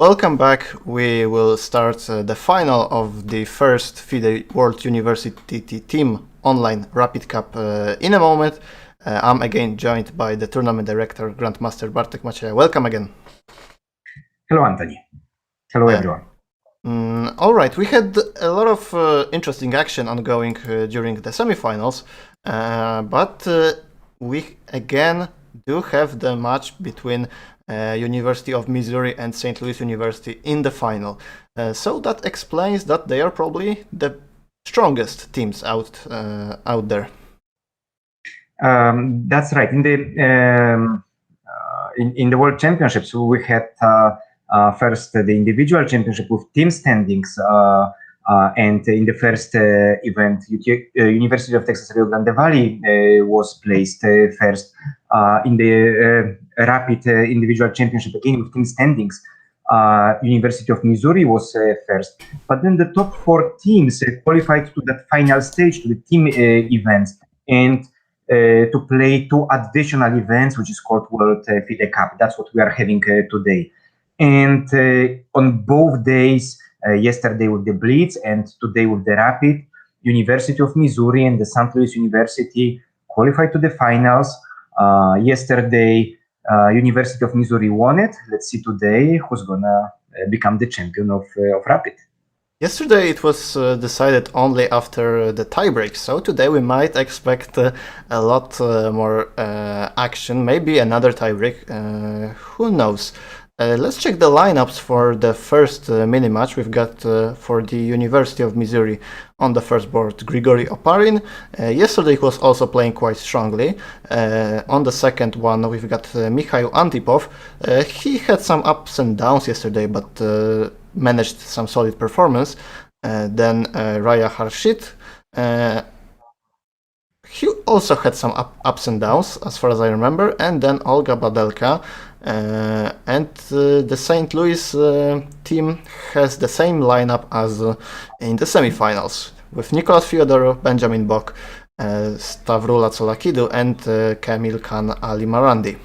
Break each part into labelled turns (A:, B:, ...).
A: Welcome back. We will start the final of the first FIDE World University Team Online Rapid Cup in a moment. I'm again joined by the tournament director, Grandmaster Bartek Macieja. Welcome again.
B: Hello, Anthony. Hello, everyone.
A: All right, we had a lot of interesting action ongoing during the semifinals, but we again do have the match between University of Missouri and St. Louis University in the final. So that explains that they are probably the strongest teams out there.
B: That's right. In the World Championships, we had first the individual championship with team standings, and in the first event, University of Texas Rio Grande Valley was placed first. In the rapid individual championship, again with team standings, University of Missouri was first. But then the top 4 teams qualified to that final stage, to the team events, and to play 2 additional events, which is called World FIDE Cup. That's what we are having today. And on both days, yesterday with the Blitz and today with the Rapid, University of Missouri and the St. Louis University qualified to the finals. Yesterday, University of Missouri won it. Let's see today who's gonna become the champion of Rapid.
A: Yesterday it was decided only after the tiebreak, so today we might expect a lot more action, maybe another tiebreak, who knows. Let's check the lineups for the first mini-match. We've got for the University of Missouri on the first board Grigory Oparin. Yesterday he was also playing quite strongly. On the second one we've got Mikhail Antipov. He had some ups and downs yesterday, but managed some solid performance. Then Raya Harshit. He also had some ups and downs, as far as I remember. And then Olga Badelka. And the St. Louis team has the same lineup as in the semifinals, with Nicolas Theodore, Benjamin Bach, Stavrula Tsolakidu, and Kamil Khan Ali Marandi.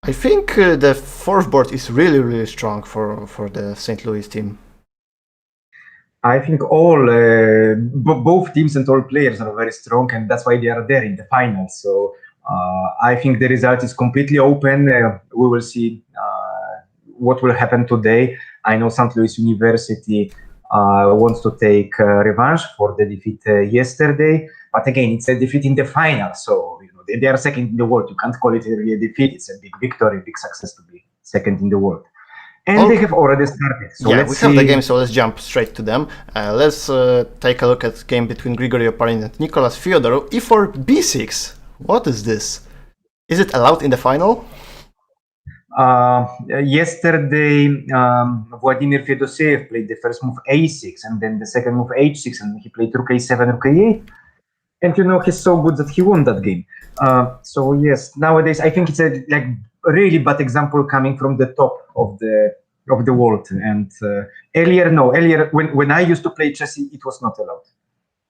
A: I think the fourth board is really strong for the St. Louis team.
B: I think both teams and all players are very strong, and that's why they are there in the finals. So I think the result is completely open. We will see what will happen today. I know St. Louis University wants to take revenge for the defeat yesterday, but again, it's a defeat in the final. So they are second in the world. You can't call it really a defeat. It's a big victory, big success to be second in the world. And they have already started. So
A: yeah, we have the game, so let's jump straight to them. Let's take a look at the game between Grigory Oparin and Nicolas Theodore. E4 B6. What is this? Is it allowed in the final?
B: Yesterday, Vladimir Fedoseev played the first move A6 and then the second move H6, and he played Rook A7, Rook A8. And he's so good that he won that game. So yes, nowadays I think it's a really bad example coming from the top of the world. And earlier when I used to play chess, it was not allowed.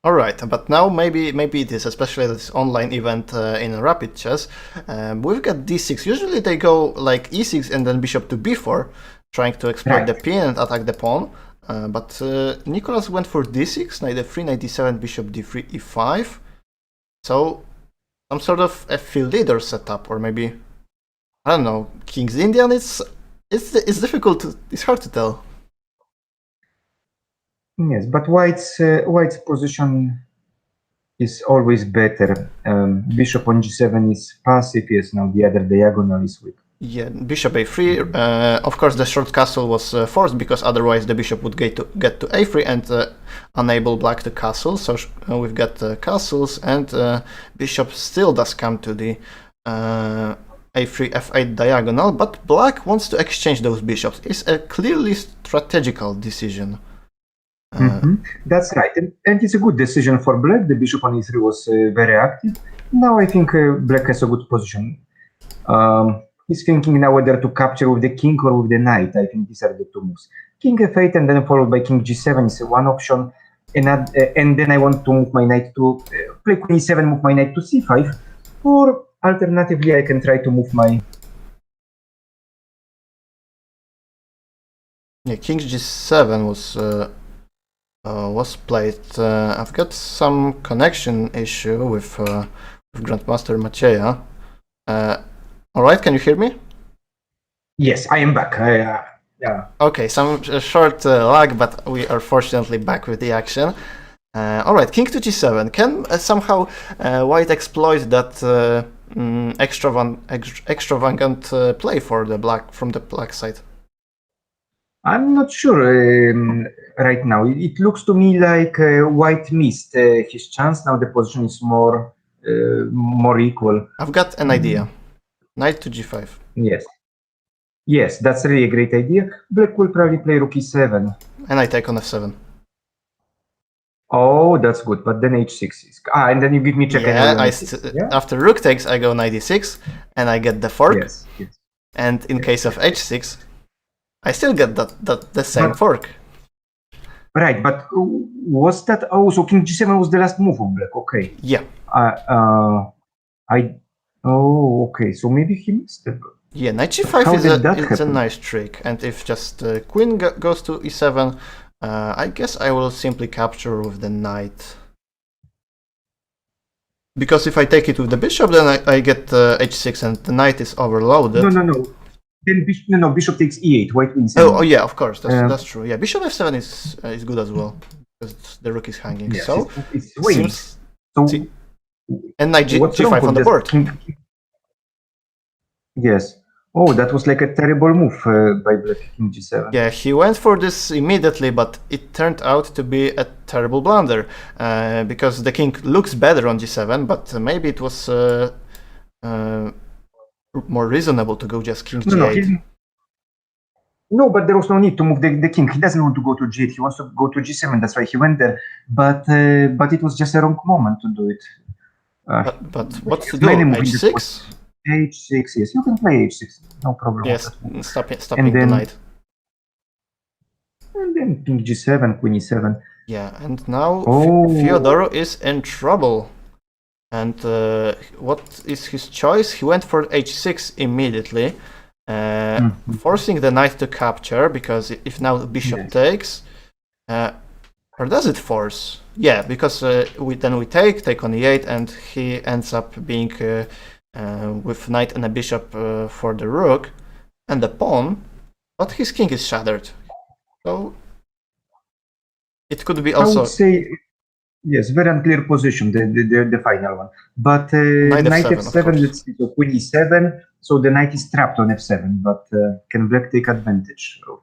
A: All right, but now maybe it is, especially this online event in rapid chess. We've got D6. Usually they go like E6 and then bishop to B4, trying to exploit the pin and attack the pawn. But Nicolas went for D6, knight f3, knight d7, bishop d3, e5. So some sort of a field leader setup, or maybe, I don't know, King's Indian. It's difficult. It's hard to tell.
B: Yes, but White's position is always better. Bishop on g7 is passive. Yes, now the other diagonal is weak.
A: Yeah, bishop a3. Of course, the short castle was forced because otherwise the bishop would get to a3 and enable black to castle. So we've got castles, and bishop still does come to the a3 f8 diagonal, but black wants to exchange those bishops. It's a clearly strategical decision.
B: That's right, and it's a good decision for black. The bishop on e3 was very active. Now I think black has a good position. He's thinking now whether to capture with the king or with the knight. I think these are the 2 moves. King f8 and then followed by king g7 is one option. And then I want to move my knight to play queen e7, move my knight to c5. Or alternatively, I can try to move my
A: Yeah, king g7 was played. I've got some connection issue with Grandmaster Macieja. All right, can you hear me?
B: Yes, I am back. Yeah.
A: Okay, some short lag, but we are fortunately back with the action. All right, king to g7. Can somehow white exploit that extravagant play for the from the black side?
B: I'm not sure right now. It looks to me like white missed his chance. Now the position is more equal.
A: I've got an idea. Knight to g5.
B: Yes. Yes, that's really a great idea. Black will probably play rook e7.
A: And I take on f7.
B: Oh, that's good. But then h6 is... and then you give me check.
A: Yeah, after rook takes, I go knight e6, and I get the fork.
B: Yes.
A: And in case of h6, I still get the same fork.
B: Right, but was that... Oh, so king g7 was the last move of black. Okay.
A: Yeah.
B: Oh, okay. So maybe he missed it.
A: Yeah, knight g5 is a nice trick. And if just queen goes to e7, I guess I will simply capture with the knight. Because if I take it with the bishop, then I get h6 and the knight is overloaded.
B: No. Then bishop takes e8, white wins.
A: Oh yeah, of course, that's true. Yeah, bishop f7 is good as well, because the rook is hanging.
B: Yes,
A: so
B: it's swinging.
A: And knight g5 on the board.
B: Yes. Oh, that was like a terrible move by black, king g7.
A: Yeah, he went for this immediately, but it turned out to be a terrible blunder, because the king looks better on g7, but maybe it was more reasonable to go just king g8.
B: No, but there was no need to move the king. He doesn't want to go to g8. He wants to go to g7. That's why he went there. But it was just a wrong moment to do it.
A: But what to do? h6?
B: h6, yes. You can play h6. No problem.
A: Yes, stopping the knight.
B: And then king g7, queen e7.
A: Yeah, and now Theodore is in trouble. And what is his choice? He went for h6 immediately, forcing the knight to capture, because if now the bishop takes, or does it force? Yeah, because then we take on e8, and he ends up being with knight and a bishop for the rook and the pawn, but his king is shattered. So it could be also...
B: I would say, yes, very unclear position, the final one. But knight f7, let's see, so queen e7, so the knight is trapped on f7, but can black take advantage of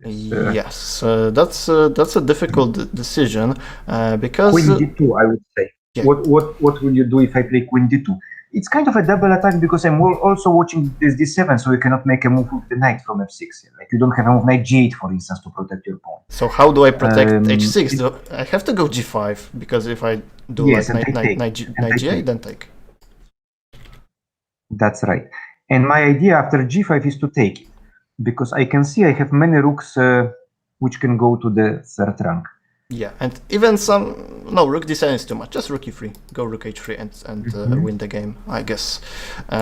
B: this?
A: Yes, that's a difficult decision, because...
B: Queen d2, I would say. Yeah. What will you do if I play queen d2? It's kind of a double attack, because I'm also watching this d7, so you cannot make a move with the knight from f6. Like, you don't have a move knight g8, for instance, to protect your pawn.
A: So how do I protect h6? I have to go g5, because if I do knight g8, then take.
B: That's right. And my idea after g5 is to take it, because I can see I have many rooks which can go to the third rank.
A: Yeah, and even rook d7 is too much. Just rook e3, go rook h3 and win the game, I guess.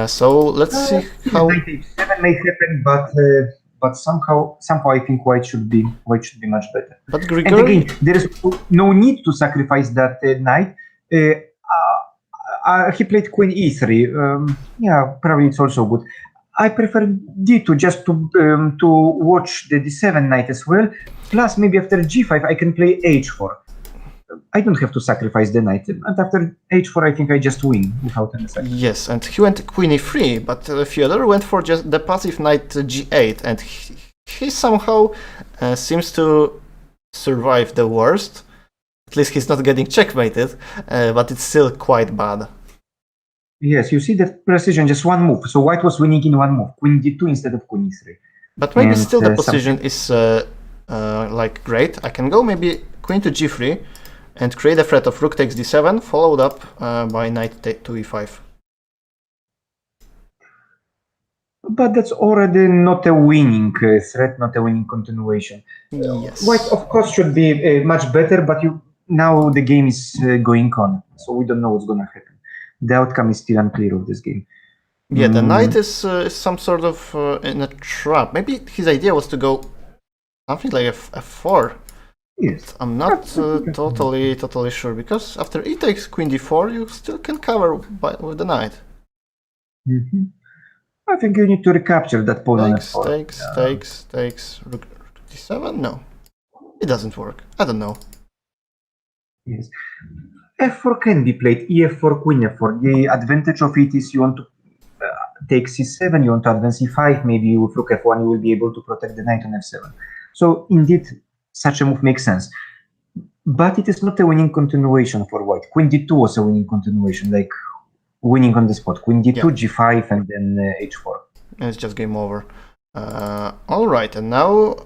A: So let's see how...
B: Knight h7 may happen, but somehow I think white should be much better.
A: But
B: and again, there is no need to sacrifice that knight. He played queen e3. Yeah, probably it's also good. I prefer d2 just to watch the d7 knight as well. Plus, maybe after g5, I can play h4. I don't have to sacrifice the knight. And after h4, I think I just win without any sacrifice.
A: Yes, and he went queen e3, but Theodore went for just the passive knight g8, and he somehow seems to survive the worst. At least he's not getting checkmated, but it's still quite bad.
B: Yes, you see that precision, just one move. So white was winning in one move, queen d2 instead of queen e3.
A: But maybe still the position is like great. I can go maybe queen to g3 and create a threat of rook takes d7, followed up by knight to e5.
B: But that's already not a winning threat, not a winning continuation.
A: Yes.
B: White, of course, should be much better, but now the game is going on, so we don't know what's going to happen. The outcome is still unclear of this game.
A: Yeah, the knight is some sort of in a trap. Maybe his idea was to go something like f4.
B: Yes.
A: I'm not totally sure, because after e takes queen d4, you still can cover with the knight.
B: I think you need to recapture that pawn on f4.
A: Takes, rook d7? No, it doesn't work. I don't know.
B: Yes. f4 can be played, ef4, queen f4. The advantage of it is you want to take c7, you want to advance e5, maybe with rook f1 you will be able to protect the knight on f7. So indeed, such a move makes sense. But it is not a winning continuation for white. Queen d2 was a winning continuation, like winning on the spot. Queen d2, g5, and then h4.
A: And it's just game over. All right, and now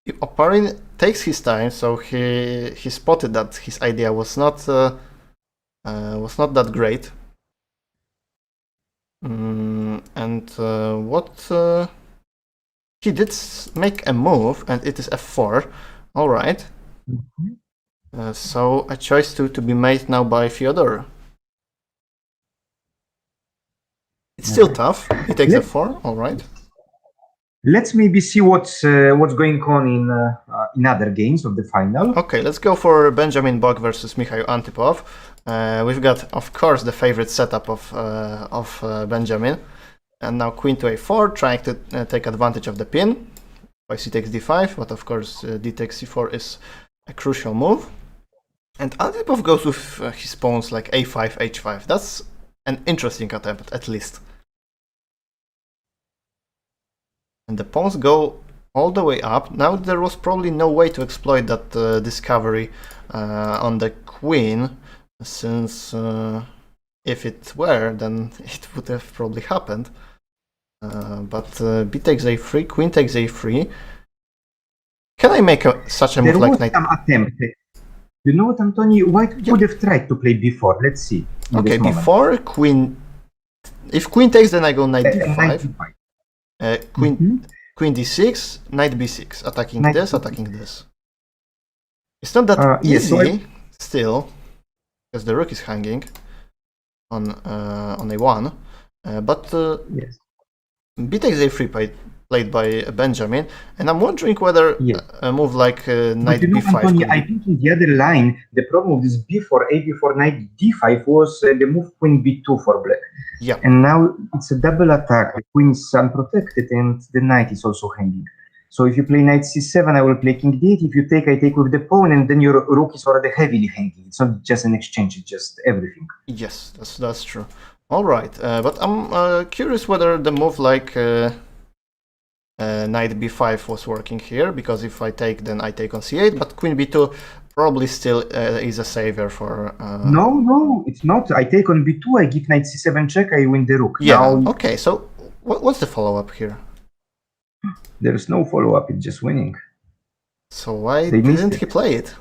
A: Oparin takes his time, so he spotted that his idea was not that great. And what he did make a move, and it is f4. All right. So a choice to be made now by Theodore. It's still tough. He takes f4. All right.
B: Let's maybe see what's going on in other games of the final.
A: Okay, let's go for Benjamin Bach versus Mikhail Antipov. We've got, of course, the favorite setup of Benjamin, and now queen to a4, trying to take advantage of the pin. By c takes d5, but of course d takes c4 is a crucial move. And Antipov goes with his pawns like a5, h5. That's an interesting attempt, at least. And the pawns go all the way up. Now there was probably no way to exploit that discovery on the queen, since if it were, then it would have probably happened. But b takes a3, queen takes a3. Can I make such a move like knight?
B: There was some attempt. You know what, Antoni? White could have tried to play b4. Let's see.
A: Okay, before queen. If queen takes, then I go knight d5. Queen d6, knight b6, attacking this, attacking this. It's not that easy still, because the rook is hanging on a1. But b takes a3 played by Benjamin, and I'm wondering whether a move like knight b5.
B: Antoni, I think in the other line, the problem with this b4, a4, knight d5 was the move queen b2 for black.
A: Yeah.
B: And now it's a double attack. The queen is unprotected, and the knight is also hanging. So if you play knight c7, I will play king d8. If you take, I take with the pawn, and then your rook is already heavily hanging. It's not just an exchange; it's just everything.
A: Yes, that's true. All right, but I'm curious whether the move like knight b5 was working here, because if I take, then I take on c8, but queen b2 probably still is a savior for...
B: No, it's not. I take on b2, I give knight c7 check, I win the rook.
A: Yeah, now... Okay, so what's the follow-up here?
B: There is no follow-up, it's just winning.
A: So why didn't he play it?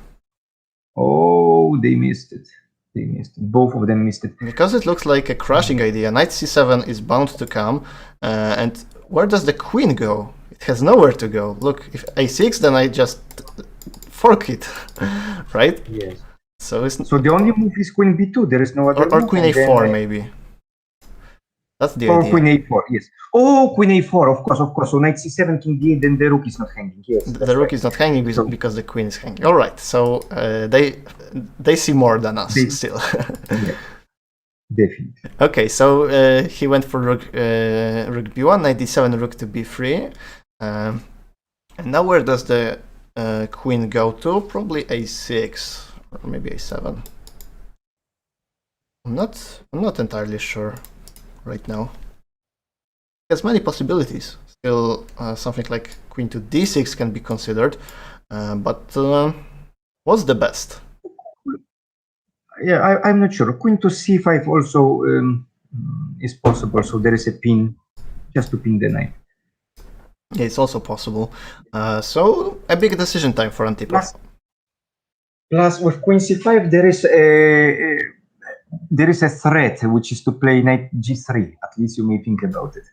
B: Oh, they missed it. They missed it. Both of them missed it.
A: Because it looks like a crushing idea. Knight c7 is bound to come, and where does the queen go? It has nowhere to go. Look, if a6, then I just fork it, right?
B: Yes.
A: So
B: the only move is queen b2. There is no other.
A: Or queen a4 maybe. That's the idea.
B: Or queen a4. Yes. Oh, queen a4. Of course. So knight c7, king d8. Then the rook is not hanging. Yes.
A: The rook is not hanging because the queen is hanging. All right. So they see more than us still.
B: Yeah. Definitely.
A: Okay, so he went for rook b1, knight d7, rook to b3, and now where does the queen go to? Probably a6 or maybe a7. I'm not entirely sure right now. There's many possibilities. Still, something like queen to d6 can be considered, but what's the best?
B: Yeah, I'm not sure. Queen to c5 also is possible. So there is a pin, just to pin the knight.
A: Yeah, it's also possible. So a big decision time for Antipov.
B: Plus, with queen c5, there is a threat, which is to play knight g3. At least you may think about it.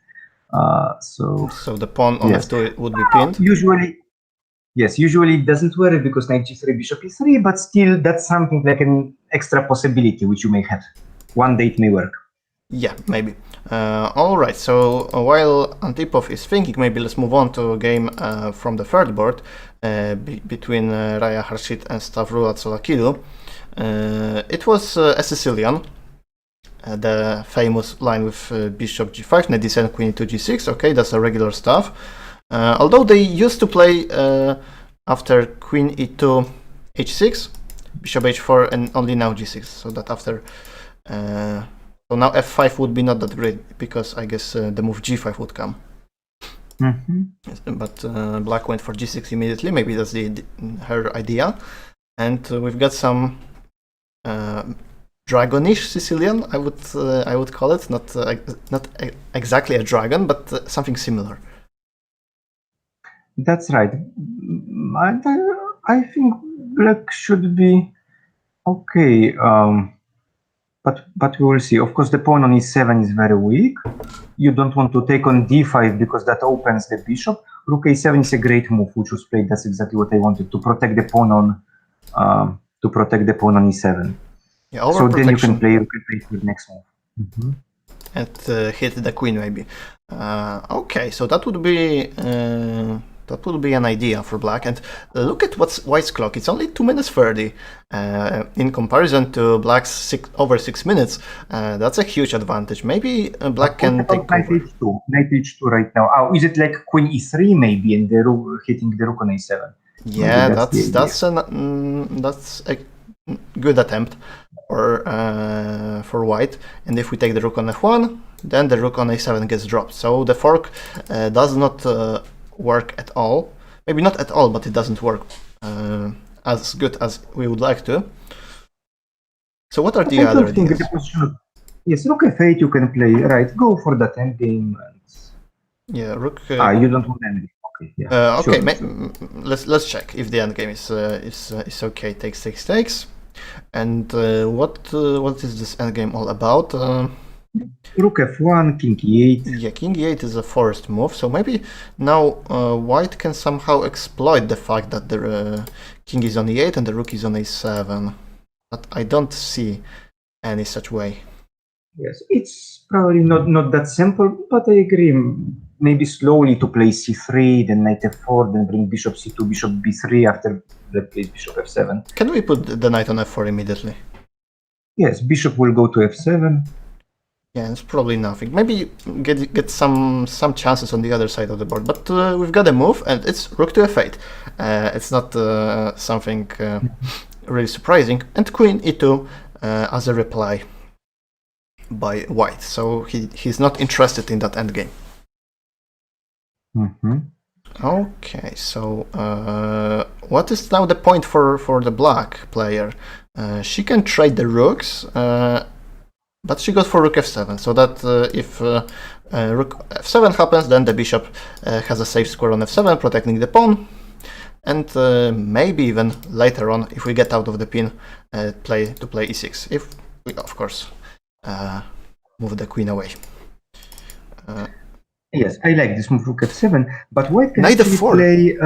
B: So
A: the pawn on f2 would be pinned.
B: Usually it doesn't work because knight g3, bishop e3, but still that's something like an extra possibility which you may have. One day it may work.
A: Yeah, maybe. All right, so while Antipov is thinking, maybe let's move on to a game from the third board between Raya Harshit and Stavroula Tsolakidu. It was a Sicilian, the famous line with bishop g5, knight d7, queen e2, g6. Okay, that's a regular stuff. Although they used to play after queen e2, h6, bishop h4, and only now g6. So that after, so now f5 would be not that great because I guess the move g5 would come. But black went for g6 immediately. Maybe that's her idea. And we've got some dragonish Sicilian, I would call it. Not exactly a dragon, but something similar.
B: That's right. I think black should be okay, but we will see. Of course, the pawn on e7 is very weak. You don't want to take on d5 because that opens the bishop. Rook a7 is a great move, which was played. That's exactly what I wanted, to protect the pawn on e7.
A: Yeah,
B: so then you can play the next move.
A: And hit the queen maybe. Okay, so that would be an idea for black. And look at what's white's clock. It's only 2 minutes 30 in comparison to black's over 6 minutes. That's a huge advantage. Maybe black can take
B: knight h2. Knight h2 right now. Oh, is it like queen e3 maybe, and the rook hitting the rook on a7?
A: Yeah, that's a good attempt for white. And if we take the rook on f1, then the rook on a7 gets dropped. So the fork does not work at all. Maybe not at all, but it doesn't work as good as we would like to. So what are the other ideas?
B: Yes, rook f8 you can play, right? Go for that endgame.
A: Yeah, rook.
B: You don't want endgame. Okay, yeah.
A: Okay, let's check if the endgame is okay. Takes. And what is this endgame all about?
B: Rook f1, king e8.
A: Yeah, king e8 is a forced move, so maybe now white can somehow exploit the fact that the king is on e8 and the rook is on a7. But I don't see any such way.
B: Yes, it's probably not that simple, but I agree. Maybe slowly to play c3, then knight f4, then bring bishop c2, bishop b3 after that plays bishop f7.
A: Can we put the knight on f4 immediately?
B: Yes, bishop will go to f7.
A: Yeah, it's probably nothing. Maybe get some chances on the other side of the board, but we've got a move, and it's rook to f8. It's not something really surprising. And queen e2 as a reply by white. So he's not interested in that endgame. Okay, so what is now the point for the black player? She can trade the rooks. But she goes for rook f7, so that if rook f7 happens, then the bishop has a safe square on f7, protecting the pawn. And maybe even later on, if we get out of the pin, play e6. If we, of course, move the queen away.
B: Yes, I like this move, rook f7, but white can
A: knight f4.
B: Play.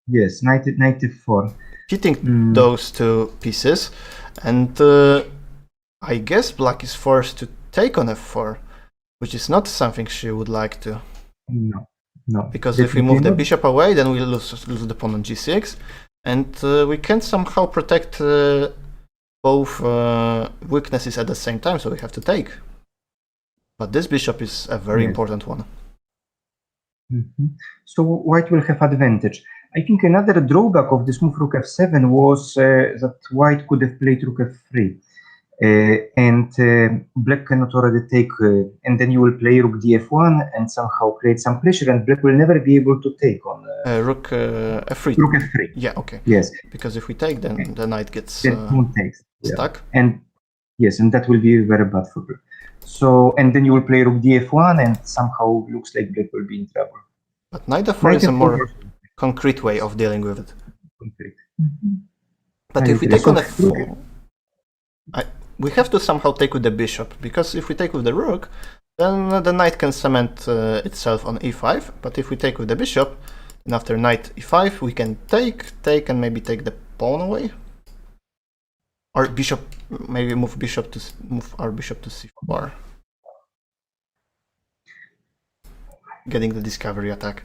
B: Yes, knight f4.
A: Hitting those two pieces, and I guess black is forced to take on f4, which is not something she would like to.
B: No.
A: Because if we move the bishop away, then we lose the pawn on g6, and we can somehow protect both weaknesses at the same time, so we have to take. But this bishop is a very important one.
B: So white will have advantage. I think another drawback of this move rook f7 was that white could have played rook f3. And black cannot already take, and then you will play rook df1 and somehow create some pressure, and black will never be able to take on
A: rook f3.
B: Rook f3.
A: Yeah, okay.
B: Yes.
A: Because if we take, then the knight gets stuck.
B: Yeah. And yes, and that will be very bad for black. So, and then you will play rook df1, and somehow looks like black will be in trouble.
A: But knight f4 is a more concrete way of dealing with it. But if we take on f4, we have to somehow take with the bishop, because if we take with the rook, then the knight can cement itself on e5, but if we take with the bishop, and after knight e5, we can take, and maybe take the pawn away. Or bishop, maybe move our bishop to c4. getting the discovery attack.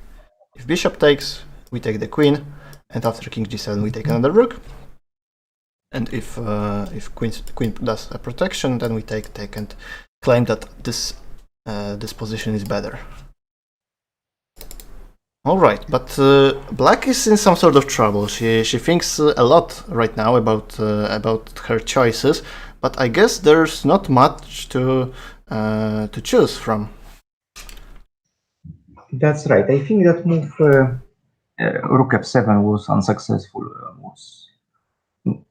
A: If bishop takes, we take the queen, and after king g7 we take another rook. And if queen does a protection, then we take and claim that this position is better. All right, but black is in some sort of trouble. She thinks a lot right now about her choices, but I guess there's not much to choose from.
B: That's right. I think that move rook f7 was unsuccessful.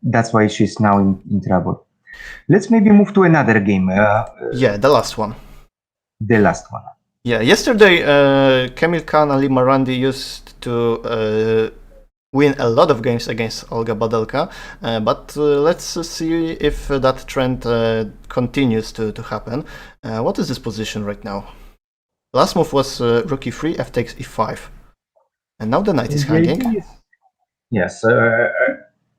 B: That's why she's now in trouble. Let's maybe move to another game.
A: Yeah, the last one.
B: The last one.
A: Yeah, yesterday Kamil Khan, Ali Marandi used to win a lot of games against Olga Badelka, but let's see if that trend continues to happen. What is this position right now? Last move was rook e3, f takes e5, and now the knight is hanging.
B: Yes,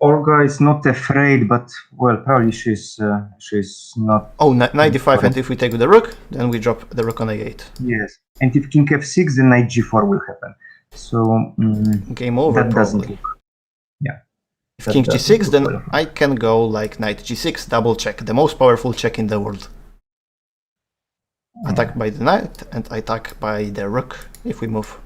B: Olga is not afraid, but well, probably she's not.
A: Oh, knight e5, and if we take with the rook, then we drop the rook on a8.
B: Yes, and if king f6, then knight g4 will happen. So
A: game over.
B: That doesn't look. Yeah.
A: If king g6, then I can go like knight g6, double check, the most powerful check in the world. Attack by the knight and attack by the rook. If we move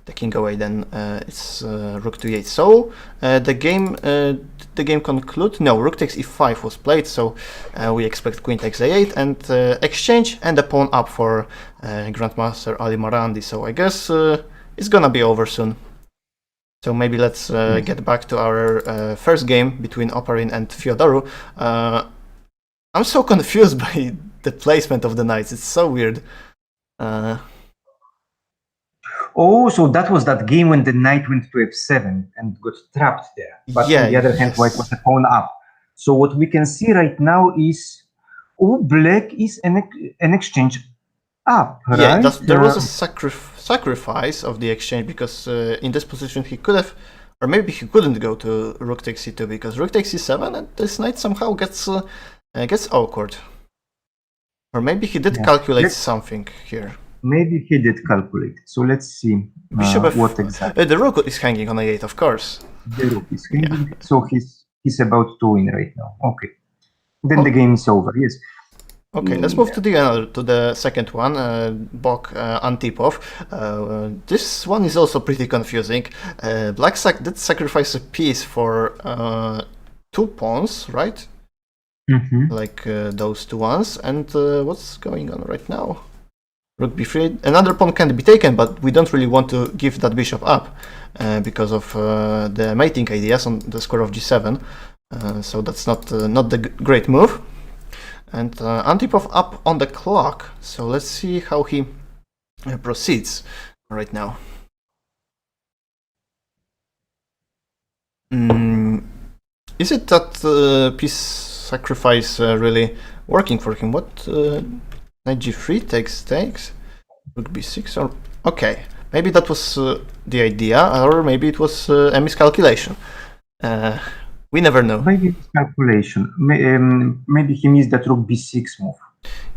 A: the king away, then it's rook to e8. So the game concludes. No, rook takes e5 was played, so we expect queen takes a8 and exchange and a pawn up for Grandmaster Ali Marandi. So I guess it's gonna be over soon. So maybe let's get back to our first game between Oparin and Theodore. I'm so confused by the placement of the knights. It's so weird.
B: Oh, so that was that game when the knight went to f7 and got trapped there. But
A: yeah,
B: on the other hand, white was a pawn up. So what we can see right now is, black is an exchange up, right?
A: Yeah, there was a sacrifice of the exchange, because in this position he could have, or maybe he couldn't go to rook takes c2, because rook takes c7 and this knight somehow gets awkward. Or maybe he did calculate something here.
B: Maybe he did calculate. So let's see what exactly.
A: The rook is hanging on a8, of course.
B: The rook is hanging, so he's about to win right now. Okay, then the game is over. Yes.
A: Okay, let's move to the second one, Bach Antipov. This one is also pretty confusing. Black did sacrifice a piece for 2 pawns, right? Like those two ones. And what's going on right now? Rook b3. Another pawn can be taken, but we don't really want to give that bishop up because of the mating ideas on the square of g7. So that's not the great move. And Antipov up on the clock. So let's see how he proceeds right now. Is it that piece sacrifice really working for him? What? Knight g3 takes, rook b6, or okay, maybe that was the idea, or maybe it was a miscalculation. We never know.
B: Maybe miscalculation. Maybe he missed that rook b6 move.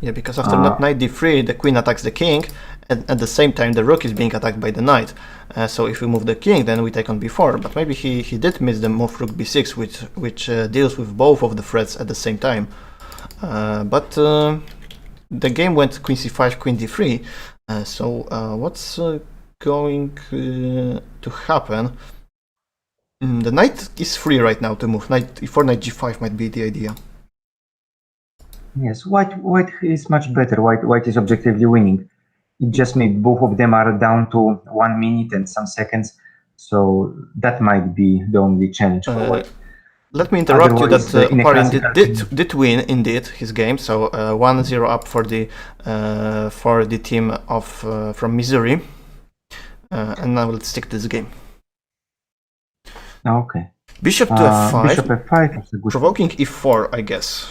A: Yeah, because after knight d3, the queen attacks the king, and at the same time the rook is being attacked by the knight. So if we move the king, then we take on b4. But maybe he did miss the move rook b6, which deals with both of the threats at the same time. But the game went queen c5, queen d3, so what's going to happen? The knight is free right now to move. Knight e4, knight g5 might be the idea.
B: Yes, white is much better. White is objectively winning. It just maybe both of them are down to 1 minute and some seconds, so that might be the only challenge for white.
A: Let me interrupt you that Oparin did win indeed his game, so 1-0 up for the team of from Missouri, and now let's stick to this game.
B: Okay.
A: Bishop to f5.
B: Bishop f5 is a good
A: provoking e4, I guess.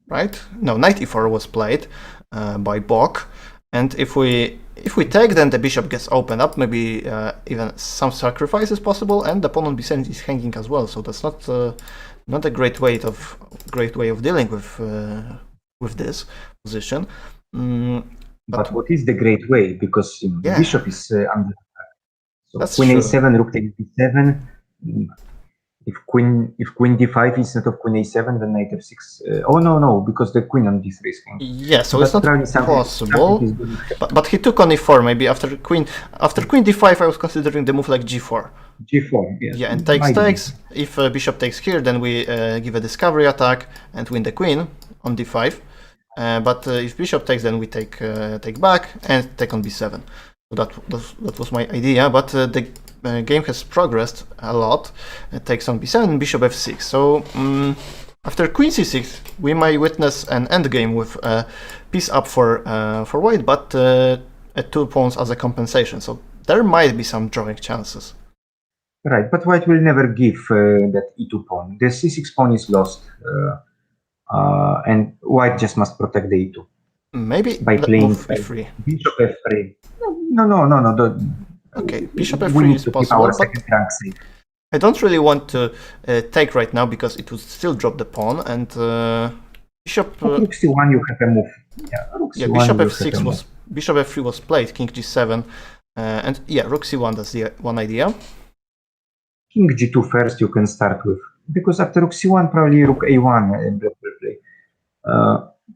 A: Right? No, knight e4 was played by Bach, and if we take, then the bishop gets opened up. Maybe even some sacrifice is possible, and the pawn on b7 is hanging as well. So that's not a great way of dealing with this position.
B: But what is the great way? Because the
A: Yeah.
B: bishop is under attack. So
A: That's
B: queen
A: true.
B: a7, rook takes b7. If queen d5 instead of queen a7, then knight f6. Oh no, because the queen on d3 is hanging.
A: Yeah, so
B: But
A: it's not
B: probably something
A: possible.
B: is going to happen.
A: But he took on e4. Maybe after queen d5, I was considering the move like g4.
B: G4, yes.
A: Yeah, and takes. If bishop takes here, then we give a discovery attack and win the queen on d5. But if bishop takes, then we take back and take on b7. So that was my idea. But the game has progressed a lot. It takes on b7 and bishop f6. So after queen c6, we may witness an endgame with piece up for white, but 2 pawns as a compensation. So there might be some drawing chances.
B: Right, but white will never give that e2 pawn. The c6 pawn is lost, and white just must protect the e2.
A: Maybe
B: by playing
A: e3.
B: Bishop f3. No.
A: Okay, bishop f3 is possible, but I don't really want to take right now because it would still drop the pawn, and bishop.
B: Rook c1, you have a move.
A: Yeah, bishop f6 was bishop f3 was played, king g7, and yeah, rook c1. That's the one idea.
B: King g2 first, you can start with, because after rook c1, probably rook a1 will play.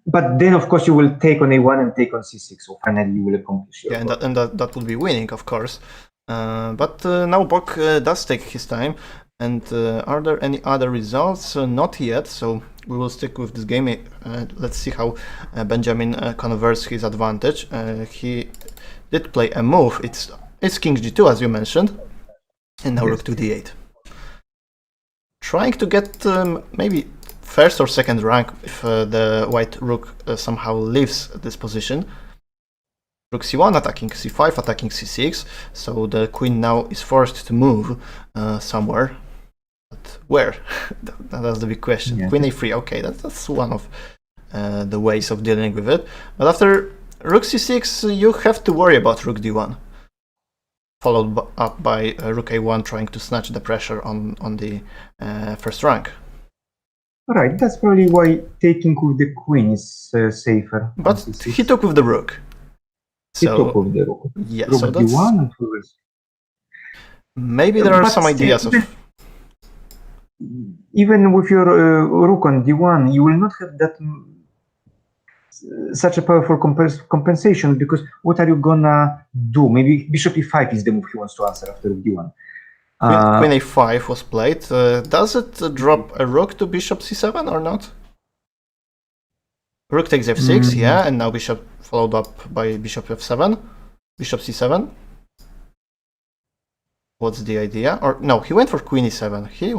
B: But then, of course, you will take on a1 and take on c6, so finally you will accomplish your goal.
A: And that would be winning, of course. But now Bach does take his time. And are there any other results? Not yet, so we will stick with this game. Let's see how Benjamin converts his advantage. He did play a move. It's king g2, as you mentioned. And now rook to d8. Trying to get maybe first or second rank if the white rook somehow leaves this position. Rook c1 attacking c5, attacking c6, so the queen now is forced to move somewhere. But where? That's the big question. Yeah. Queen a3, okay, that's one of the ways of dealing with it. But after rook c6, you have to worry about rook d1. Followed up by rook a1 trying to snatch the pressure on the first rank.
B: Alright, that's probably why taking with the queen is safer.
A: But he took with the rook.
B: He took with the rook.
A: Yeah,
B: rook
A: so that's...
B: d1 and
A: maybe there are some ideas of...
B: Even with your rook on d1, you will not have that such a powerful compensation, because what are you gonna do? Maybe bishop e5 is the move he wants to answer after rook d1.
A: Queen a5 was played. Does it drop a rook to bishop c7 or not? Rook takes f6, yeah, and now bishop followed up by bishop f7, bishop c7. What's the idea? Or no, he went for queen e7. He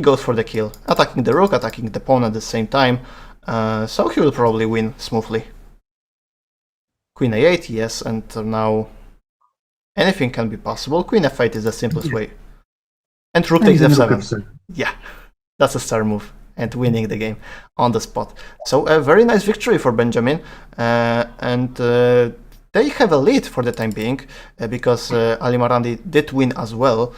A: goes for the kill, attacking the rook, attacking the pawn at the same time. So he will probably win smoothly. Queen a8, yes, and now anything can be possible. Queen f8 is the simplest way. And rook takes f7. Yeah, that's a star move. And winning the game on the spot. So a very nice victory for Benjamin. And they have a lead for the time being, because Ali Marandi did win as well.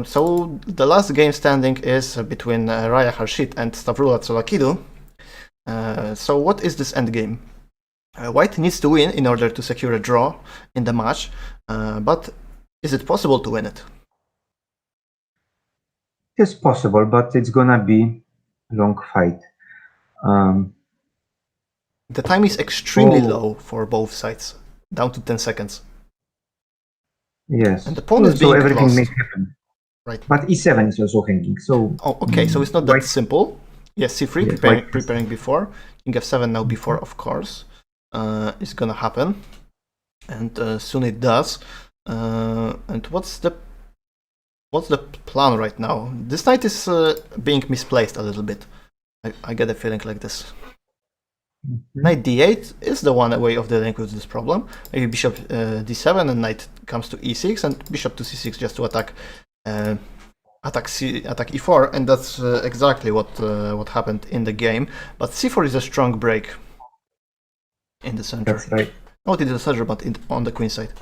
A: So the last game standing is between Raya Harshit and Stavroula Tsolakidou. So what is this endgame? White needs to win in order to secure a draw in the match, but is it possible to win it?
B: It's possible, but it's gonna be a long fight.
A: The time is extremely low for both sides, down to 10 seconds.
B: Yes.
A: And the pawn is being
B: everything
A: lost.
B: may happen.
A: Right.
B: But e7 is also hanging, so...
A: Oh, okay, so it's not that simple. Yes, c3,
B: yes,
A: preparing before. King f7 now before, of course. It's gonna happen. And soon it does. And what's the plan right now? This knight is being misplaced a little bit. I get a feeling like this. Knight d8 is the one way of dealing with this problem. Maybe bishop d7 and knight comes to e6 and bishop to c6 just to attack e4, and that's exactly what happened in the game. But c4 is a strong break in the center.
B: That's right.
A: Not in the center, but on the queen side.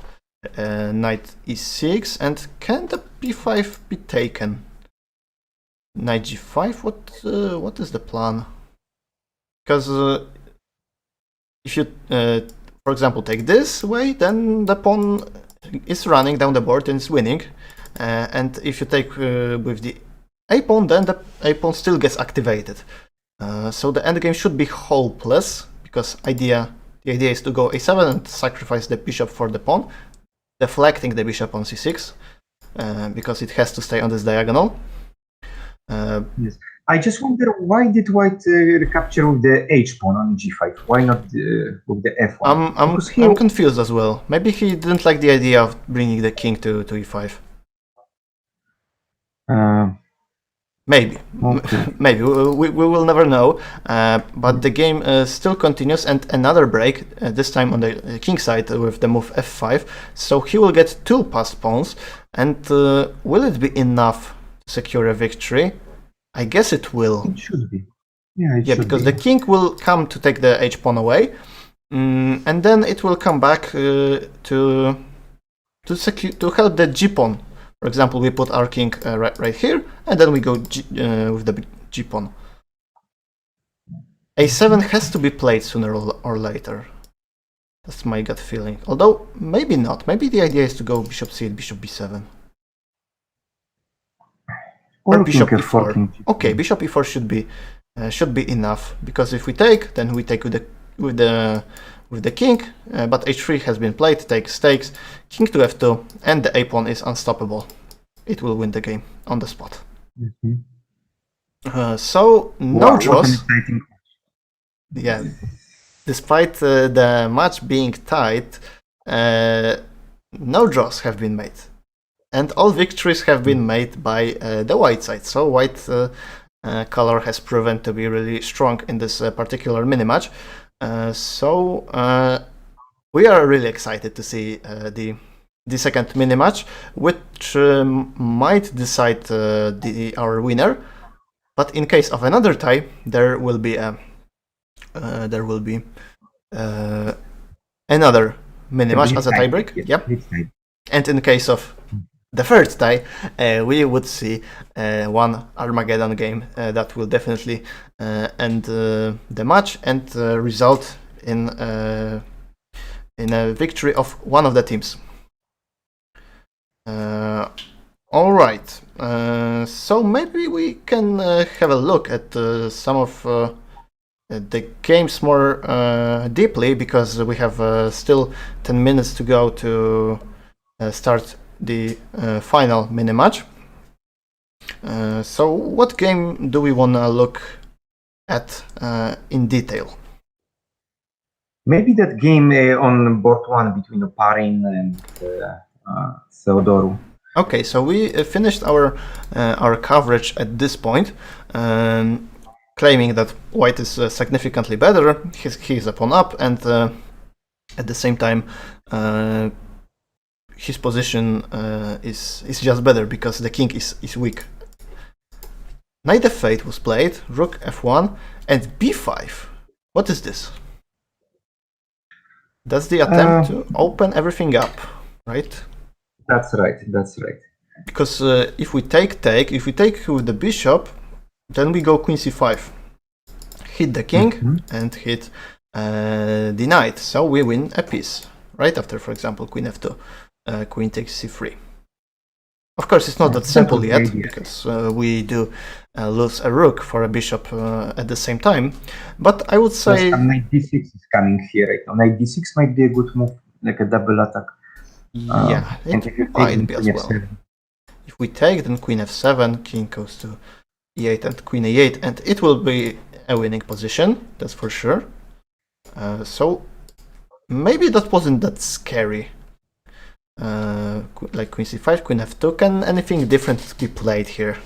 A: Knight e6, and can the b5 be taken? Knight g5. What is the plan? Because if you for example, take this way, then the pawn is running down the board and is winning. And if you take with the a pawn, then the a pawn still gets activated. So the endgame should be hopeless, because the idea is to go a7 and sacrifice the bishop for the pawn, deflecting the bishop on c6, because it has to stay on this diagonal.
B: Yes. I just wonder, why did white recapture with the h pawn on g5? Why not with the f1?
A: I'm confused as well. Maybe he didn't like the idea of bringing the king to e5. Maybe.
B: Okay.
A: Maybe. We will never know. But the game still continues, and another break, this time on the king side with the move f5. So he will get 2 passed pawns. And will it be enough to secure a victory? I guess it will.
B: It should be. Yeah,
A: because the king will come to take the h pawn away, and then it will come back to help the g pawn. For example, we put our king right here, and then we go with the g pawn. a7 has to be played sooner or later. That's my gut feeling. Although maybe not. Maybe the idea is to go bishop c8, bishop b7. Or bishop e4. Okay, bishop e4 should be enough, because if we take, then we take with the king, but h3 has been played, takes, king to f2, and the a pawn is unstoppable. It will win the game on the spot. So no draws. Yeah, despite the match being tight, no draws have been made. And all victories have been made by the white side. So white color has proven to be really strong in this particular mini-match. So we are really excited to see the second mini-match, which might decide our winner. But in case of another tie, there will be another mini-match as a tiebreak. Yep. And in case of the third tie, we would see one Armageddon game that will definitely end the match and result in a victory of one of the teams. All right, so maybe we can have a look at some of the games more deeply, because we have still 10 minutes to go to start the final mini-match. So what game do we want to look at in detail?
B: Maybe that game on board 1 between Oparin and Theodore.
A: Okay, so we finished our coverage at this point, claiming that white is significantly better. He's a pawn up, and at the same time his position is just better because the king is weak. Knight f8 was played, rook f1, and b5. What is this? That's the attempt to open everything up, right?
B: That's right.
A: Because if we take with the bishop, then we go queen c5, hit the king and hit the knight, so we win a piece. Right after, for example, queen f2, queen takes c3. Of course, it's not that simple yet, because we do lose a rook for a bishop at the same time. But I would say
B: knight d6 is coming here right now. Knight d6 might be a good move, like a double attack.
A: Yeah, it might be as well. If we take, then queen f7, king goes to e8 and queen a8, and it will be a winning position, that's for sure. So maybe that wasn't that scary. Like queen c5, queen f2. Can anything different be played here?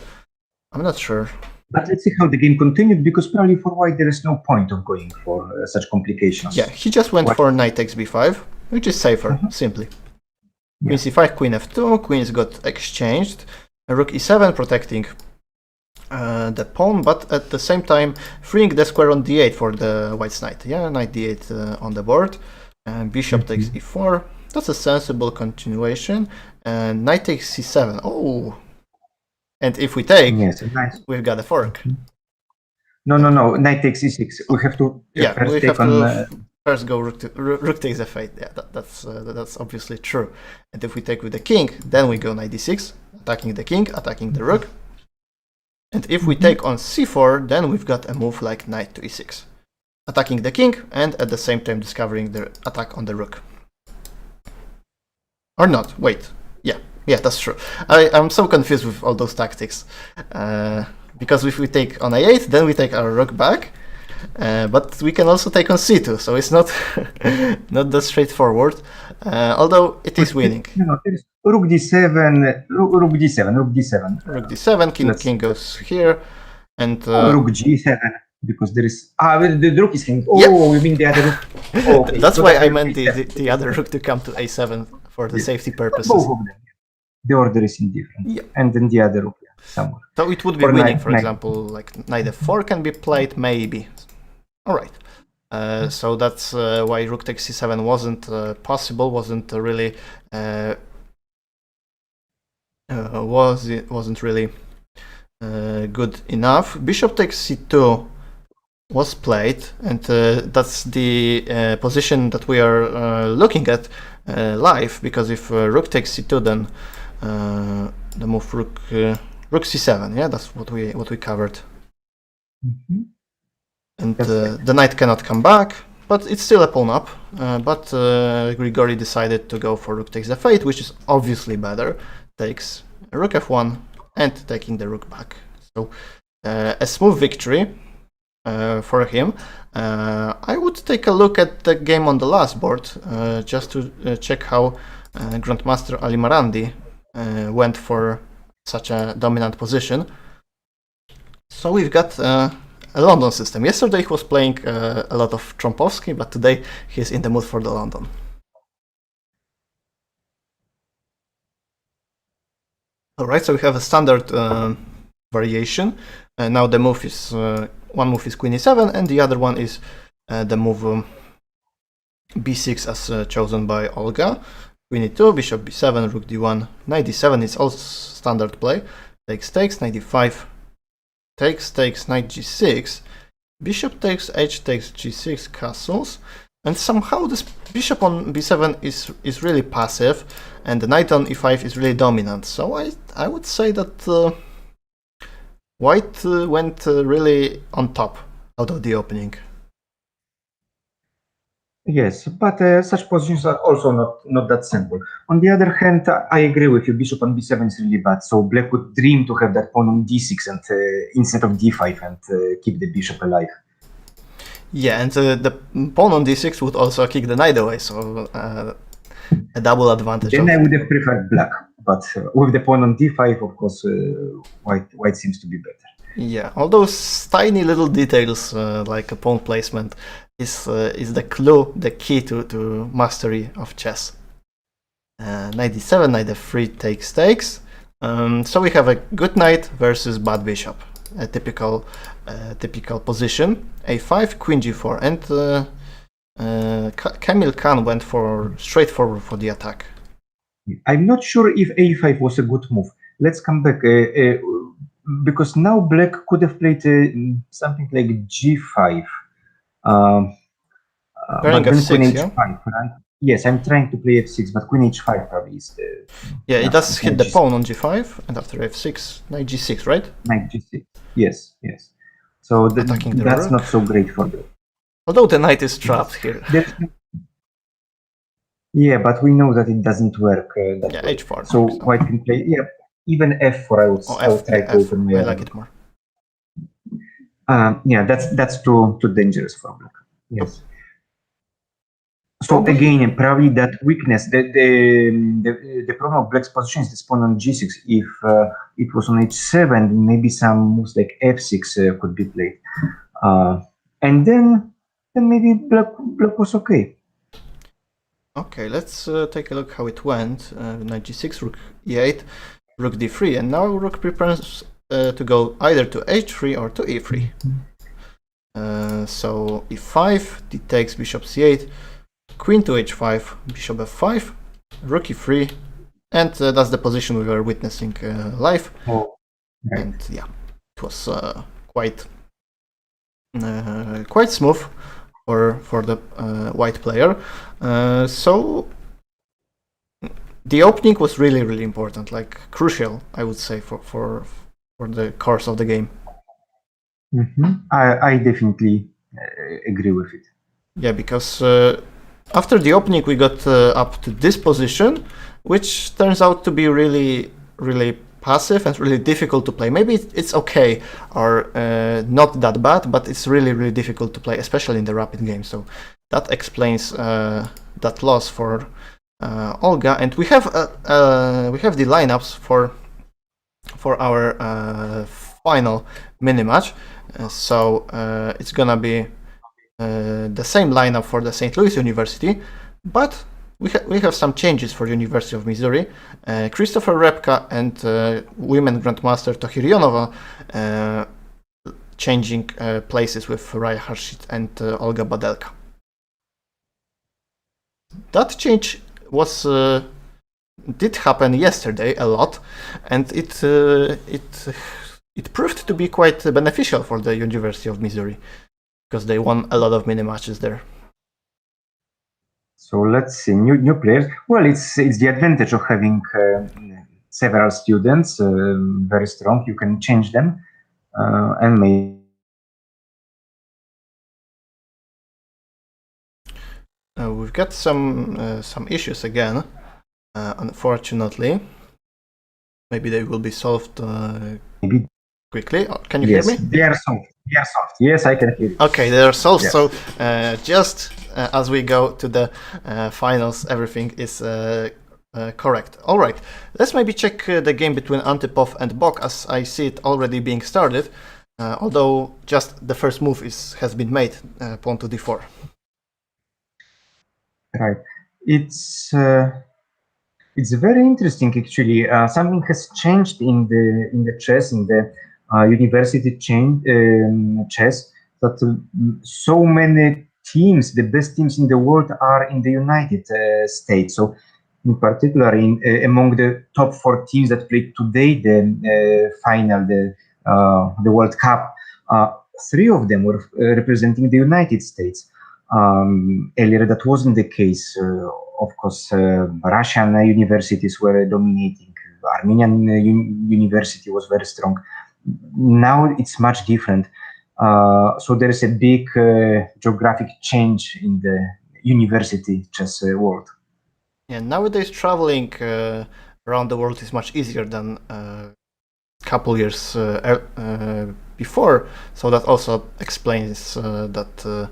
A: I'm not sure.
B: But let's see how the game continued, because probably for white there is no point of going for such complications.
A: Yeah, he just went for knight takes b5, which is safer, simply. Queen c5, queen f2, queens got exchanged, rook e7 protecting the pawn, but at the same time freeing the square on d8 for the white's knight. Yeah, knight d8 on the board, and bishop takes e4. That's a sensible continuation, and knight takes c7. Oh, and if we take,
B: nice.
A: We've got a fork.
B: No, knight takes e6. We have to
A: first go rook takes f8. Yeah, that's obviously true. And if we take with the king, then we go knight d6, attacking the king, attacking the rook. And if we take on c4, then we've got a move like knight to e6, attacking the king and at the same time discovering the attack on the rook. Or not, wait. Yeah, that's true. I'm so confused with all those tactics. Because if we take on a8, then we take our rook back. But we can also take on c2, so it's not not that straightforward. Although it is winning.
B: No, there is rook d7, rook d7, rook d7.
A: Rook d7, king goes here, and
B: rook g7, because there is the rook is hanging. Oh, yep. You mean the other rook? Oh, okay.
A: That's why I meant the other rook to come to a7 for the safety purposes.
B: Both of them. The order is indifferent. Yep. And then the other rook somewhere.
A: So it would be winning, for example, like knight f4 can be played, maybe. All right. So that's why rook takes c7 wasn't possible, wasn't really wasn't really good enough. Bishop takes c2 was played, and that's the position that we are looking at live, because if rook takes c2, then the move rook c7. Yeah, that's what we covered.
B: Mm-hmm.
A: And the knight cannot come back, but it's still a pawn up. But Grigori decided to go for rook takes f8, which is obviously better. Takes rook f1 and taking the rook back. So a smooth victory for him. I would take a look at the game on the last board just to check how Grandmaster Ali Marandi went for such a dominant position. So we've got a London system. Yesterday he was playing a lot of Trompowski, but today he's in the mood for the London. Alright, so we have a standard variation. Now the move is, one move is queen e7 and the other one is the move b6 as chosen by Olga. Queen e2, bishop b7, rook d1, knight d7 is also standard play. Takes, knight d5, takes, knight g6, bishop takes, h takes g6, castles, and somehow this bishop on b7 is really passive, and the knight on e5 is really dominant. So I would say that white went really on top out of the opening.
B: Yes, but such positions are also not that simple. On the other hand, I agree with you. Bishop on b7 is really bad. So black would dream to have that pawn on d6 and instead of d5 and keep the bishop alive.
A: Yeah, and the pawn on d6 would also kick the knight away. So a double advantage.
B: Then I would have preferred black, but with the pawn on d5, of course, white seems to be better.
A: Yeah, all those tiny little details like a pawn placement is the clue, the key to mastery of chess. Knight d7, knight f3 takes. So we have a good knight versus bad bishop, a typical position. a5, queen g4, and Kamil Khan went straightforward for the attack.
B: I'm not sure if a5 was a good move. Let's come back. Because now black could have played something like g5. But then queen h5, right? Yes, I'm trying to play f6, but queen h5 probably is the...
A: Yeah, it does hit the pawn on g5, and after f6, knight g6, right?
B: Knight g6, yes. So that's not so great for them.
A: Although the knight is trapped here.
B: Yeah, but we know that it doesn't work.
A: Yeah, h4.
B: So white can play, yeah, even f4 I would try to open my...
A: I like it more.
B: Yeah, that's too dangerous for black. Yes. So again, probably that weakness, the problem of black's position is this pawn on g6. If it was on h7, maybe some moves like f6 could be played, and then maybe black was okay.
A: Okay, let's take a look how it went. Knight g6, rook e8, rook d3, and now rook prepares to go either to h3 or to e3. So e5, d takes, bishop c8. Queen to h5, bishop f5, rook e3, and that's the position we were witnessing live.
B: Oh, right.
A: And yeah, it was quite smooth for the white player. So the opening was really important, like crucial, I would say, for the course of the game.
B: I definitely agree with it.
A: Yeah, because after the opening we got up to this position, which turns out to be really passive and really difficult to play. Maybe it's okay or not that bad, but it's really difficult to play, especially in the rapid game. So that explains that loss for Olga. And we have the lineups for our final mini match. So it's gonna be the same lineup for the St. Louis University, but we have some changes for University of Missouri. Christopher Repka and women grandmaster Tohirionova changing places with Raya Harshit and Olga Badelka. That change was did happen yesterday a lot, and it proved to be quite beneficial for the University of Missouri, because they won a lot of mini matches there.
B: So let's see, new players. Well, it's the advantage of having several students very strong. You can change them and maybe.
A: We've got some issues again, unfortunately. Maybe they will be solved
B: maybe
A: quickly. Can you hear me?
B: They are solved. Yes, I can hear you.
A: Okay, they are solved.
B: Yes.
A: So just as we go to the finals, everything is correct. All right, let's maybe check the game between Antipov and Bach, as I see it already being started. Although just the first move has been made, pawn to d4.
B: Right. It's very interesting actually. Something has changed in the chess, in the university chess, that so many teams, the best teams in the world, are in the United States. So in particular, among the top 4 teams that played today the final, the World Cup, 3 of them were representing the United States. Earlier, that wasn't the case. Of course, Russian universities were dominating. Armenian university was very strong. Now it's much different. So there is a big geographic change in the university chess world.
A: Yeah, nowadays traveling around the world is much easier than a couple years before. So that also explains that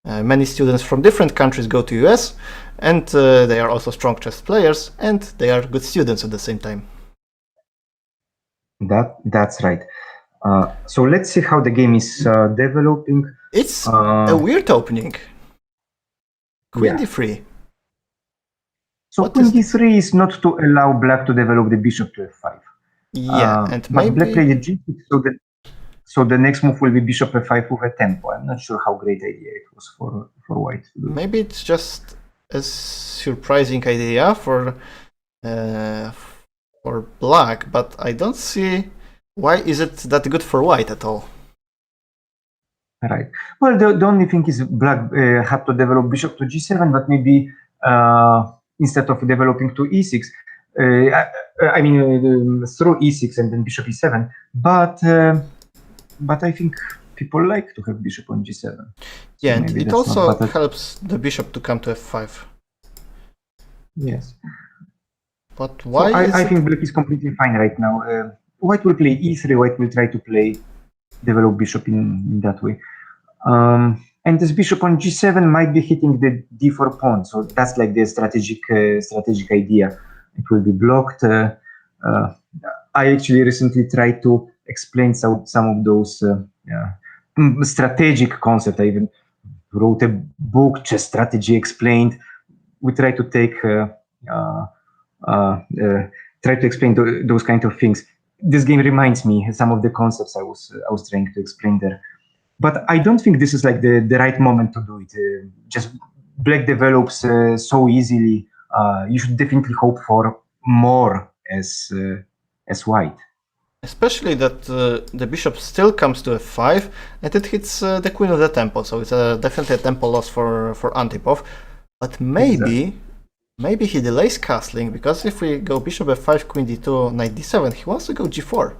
A: many students from different countries go to US, and they are also strong chess players, and they are good students at the same time.
B: That's right. So let's see how the game is developing.
A: It's a weird opening. Queen
B: Yeah.
A: d3.
B: So
A: What
B: queen
A: is this?
B: d3 is not to allow black to develop the bishop to f5.
A: Yeah, and
B: but
A: maybe
B: black played a g6, so the next move will be bishop f5 with a tempo. I'm not sure how great idea it was for white to do.
A: Maybe it's just a surprising idea for black, but I don't see why is it that good for white at all.
B: Right. Well, the only thing is black had to develop bishop to g7, but maybe instead of developing to e6, I mean through e6 and then bishop e7. But I think people like to have bishop on g7. So
A: yeah, and it also helps the bishop to come to f5.
B: Yes.
A: But why?
B: So I think black is completely fine right now. White will play e3. White will try to develop bishop in that way. And this bishop on g7 might be hitting the d4 pawn. So that's like the strategic idea. It will be blocked. I actually recently tried to explain some of those strategic concepts. I even wrote a book, Chess Strategy Explained. We try to take try to explain those kind of things. This game reminds me some of the concepts I was trying to explain there. But I don't think this is like the right moment to do it. Just black develops so easily. You should definitely hope for more as white.
A: Especially that the bishop still comes to f5 and it hits the queen of the tempo, so it's definitely a tempo loss for Antipov. But maybe he delays castling, because if we go bishop f5, queen d2, knight d7, he wants to go g4.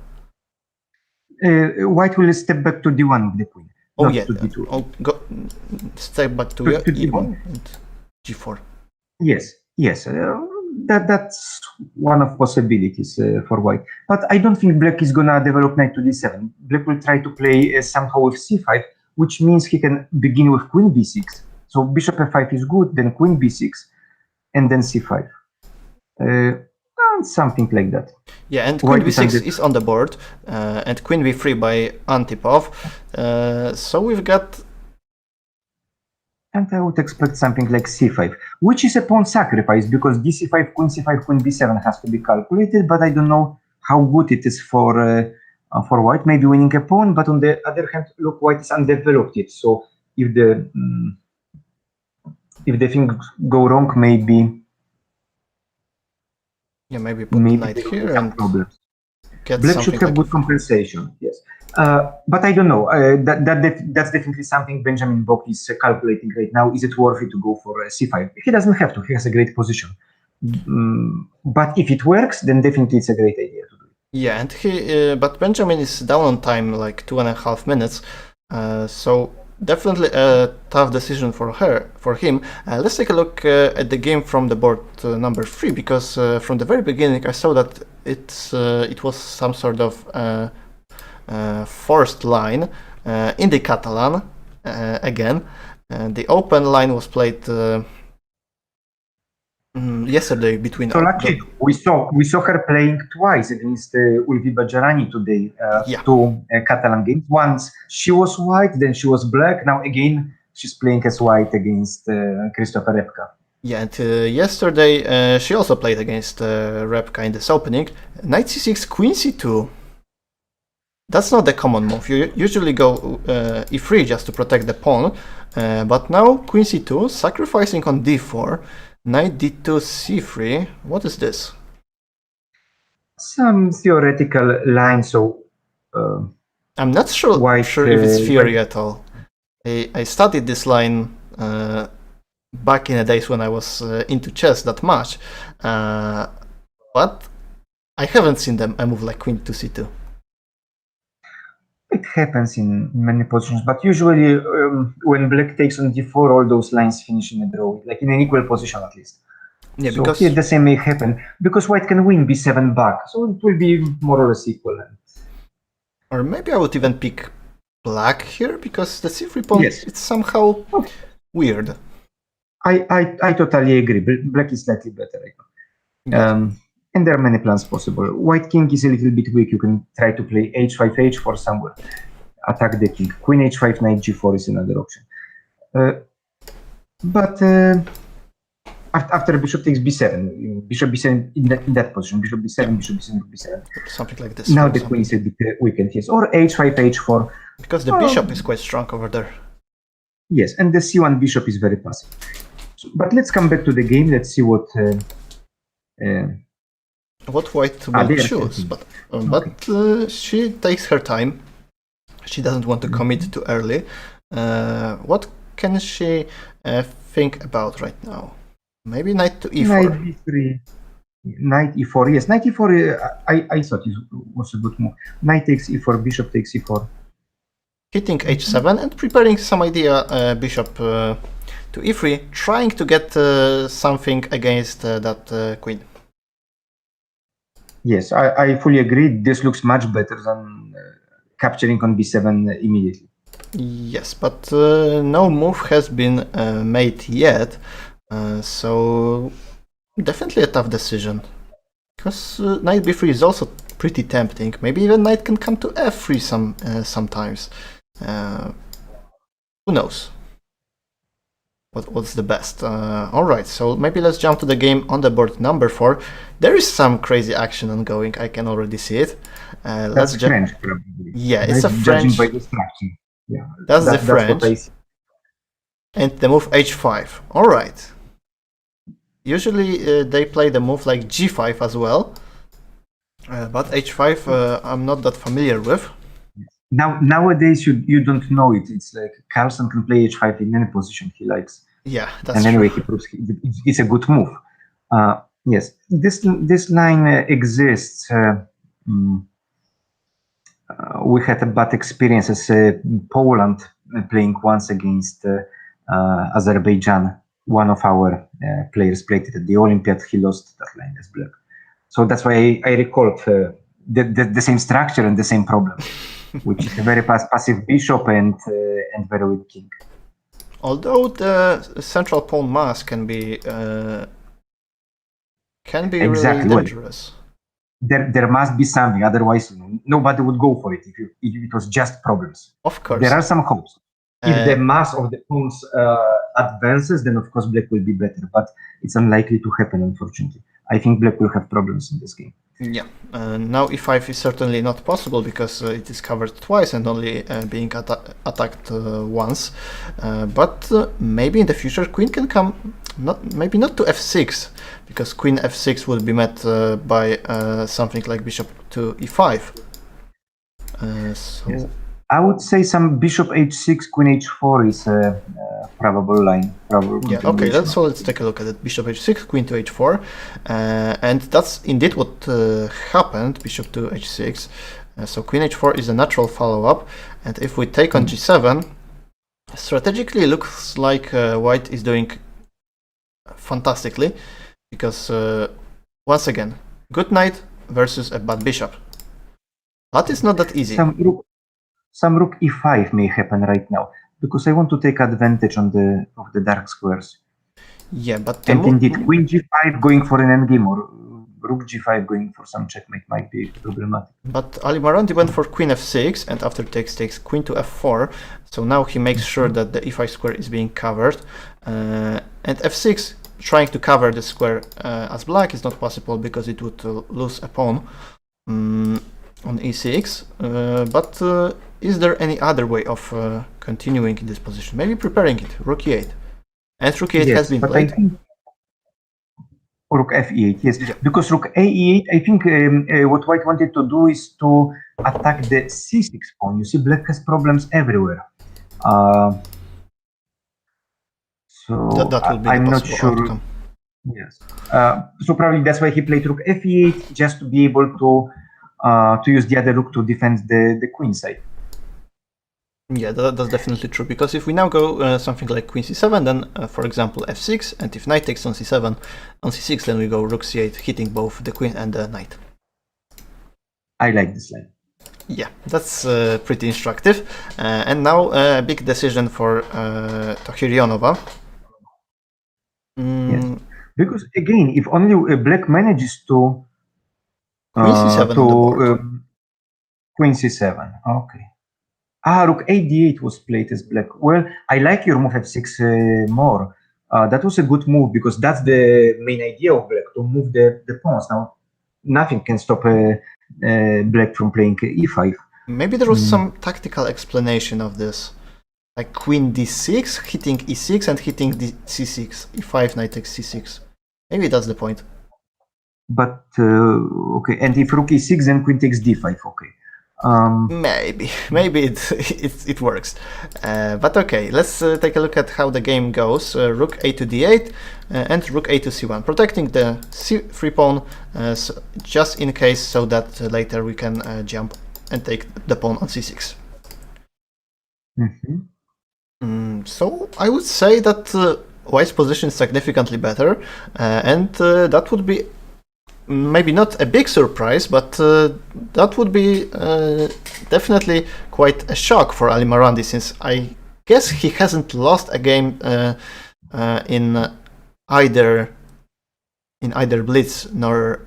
B: White will step back to d1 with the queen.
A: Oh
B: not
A: yeah,
B: to d2.
A: Go step back to e1 and g4.
B: Yes. That's one of possibilities for white. But I don't think black is gonna develop knight to d7. Black will try to play somehow with c5, which means he can begin with queen b6. So bishop f5 is good, then queen b6, and then c5. Something like that.
A: Yeah, and queen b6 is on the board, and queen b3 by Antipov. So we've got...
B: And I would expect something like c5, which is a pawn sacrifice, because dc5, queen c5, queen b7 has to be calculated, but I don't know how good it is for white. Maybe winning a pawn, but on the other hand, look, white is undeveloped yet. So if the things go wrong, maybe...
A: Yeah, maybe put knight here and
B: problems.
A: Get
B: black should have good compensation, yes. But I don't know. That's definitely something Benjamin Bach is calculating right now. Is it worth it to go for c5? He doesn't have to. He has a great position. But if it works, then definitely it's a great idea to do it.
A: Yeah, and but Benjamin is down on time, like 2.5 minutes. So definitely a tough decision for him. Let's take a look at the game from the board number 3, because from the very beginning I saw that it was some sort of forced line in the Catalan again. The open line was played yesterday between...
B: So actually, we saw her playing twice against Ulvi Bajarani today, two Catalan games. Once she was white, then she was black. Now again, she's playing as white against Krzysztof Repka.
A: Yeah, and yesterday she also played against Repka in this opening. Knight c6, queen c2. That's not the common move. You usually go e3 just to protect the pawn, but now queen c2, sacrificing on d4. Knight d2, c3. What is this?
B: Some theoretical line. So
A: I'm not sure if it's theory at all. I studied this line back in the days when I was into chess that much, but I haven't seen a move like queen to c2.
B: It happens in many positions, but usually when black takes on d4, all those lines finish in a draw, like in an equal position at least.
A: Yeah,
B: so
A: because
B: here the same may happen, because white can win b7 back, so it will be more or less equal.
A: Or maybe I would even pick black here, because the c3 pawn, it's somehow weird.
B: I totally agree. Black is slightly better right now. And there are many plans possible. White king is a little bit weak. You can try to play h5, h4 somewhere. Attack the king. Queen h5, knight g4 is another option. But after bishop takes b7, bishop b7 in that position, bishop b7, bishop b7, b7.
A: Something like this.
B: Now the queen is a bit weakened, yes. Or h5, h4.
A: Because the bishop is quite strong over there.
B: Yes, and the c1 bishop is very passive. But let's come back to the game. Let's see what
A: white will choose. But she takes her time. She doesn't want to commit too early. What can she think about right now? Maybe knight to e4.
B: Knight e3. Knight e4. Yes, knight e4. I thought it was a good move. Knight takes e4. Bishop takes e4.
A: Hitting h7 and preparing some idea bishop to e3, trying to get something against that queen.
B: Yes, I fully agree. This looks much better than capturing on b7 immediately.
A: Yes, but no move has been made yet, so definitely a tough decision. Because knight b3 is also pretty tempting. Maybe even knight can come to f3 sometimes. Who knows? What's the best? Alright, so maybe let's jump to the game on the board number 4. There is some crazy action ongoing, I can already see it.
B: That's French, probably.
A: Yeah, it's a French.
B: By distraction. Yeah,
A: that's the French. And the move h5. Alright. Usually they play the move like g5 as well. But h5, I'm not that familiar with.
B: Nowadays, you don't know it. It's like Carlsen can play h5 in any position he likes.
A: Yeah, that's
B: and
A: true.
B: anyway, he proves it's a good move. Yes, this line exists. We had a bad experience as Poland playing once against Azerbaijan. One of our players played it at the Olympiad. He lost that line as black. So that's why I recalled the same structure and the same problem, which is a very passive bishop and very weak king.
A: Although the central pawn mass can be
B: Exactly.
A: really dangerous.
B: There must be something, otherwise nobody would go for it if it was just problems.
A: Of course.
B: There are some hopes. If the mass of the pawns advances, then of course black will be better, but it's unlikely to happen, unfortunately. I think black will have problems in this game.
A: Yeah, now e5 is certainly not possible because it is covered twice and only being attacked once. But maybe in the future queen can come, maybe not to f6, because queen f6 will be met by something like bishop to e5. So
B: yes. I would say some bishop h6, queen h4 is a probable line.
A: Yeah, okay, let's take a look at it. Bishop h6, queen to h4, and that's indeed what happened, bishop to h6. So queen h4 is a natural follow-up, and if we take on g7, strategically looks like white is doing fantastically, because once again, good knight versus a bad bishop. But it's not that easy.
B: Some rook e5 may happen right now, because I want to take advantage of the dark squares.
A: Yeah, but
B: and indeed, queen g5 going for an endgame or rook g5 going for some checkmate might be problematic.
A: But Ali Marandi went for queen f6, and after takes queen to f4. So now he makes sure that the e5 square is being covered, and f6 trying to cover the square as black is not possible because it would lose a pawn on e6. But is there any other way of continuing in this position? Maybe preparing it, rook e8. And rook e8 has been played.
B: I think rook fe8, yes. Yeah. Because rook ae8, I think what white wanted to do is to attack the c6 pawn. You see, black has problems everywhere. So
A: that will be
B: I'm not sure.
A: Outcome.
B: Yes. So probably that's why he played rook fe8, just to be able to use the other rook to defend the queen side.
A: Yeah, that's definitely true, because if we now go something like queen c7, then for example f6, and if knight takes on c7, on c6, then we go rook c8, hitting both the queen and the knight.
B: I like this line.
A: Yeah, that's pretty instructive. And now a big decision for Tohirionova.
B: Yes. Because again, if only black manages to
A: queen c7 on the board.
B: Queen c7, okay. Rook ad8 was played as black. Well, I like your move f6 more. That was a good move, because that's the main idea of black, to move the pawns. Now, nothing can stop black from playing e5.
A: Maybe there was some tactical explanation of this. Like queen d6, hitting e6 and hitting c6. e5, knight takes c6. Maybe that's the point.
B: But, okay, and if rook e6, then queen takes d5, okay.
A: Maybe it works, but okay, let's take a look at how the game goes. Rook a to d8 and rook a to c1, protecting the c3 pawn just in case, so that later we can jump and take the pawn on c6. So I would say that white's position is significantly better, and that would be maybe not a big surprise, but that would be definitely quite a shock for Ali Marandi, since I guess he hasn't lost a game in either Blitz nor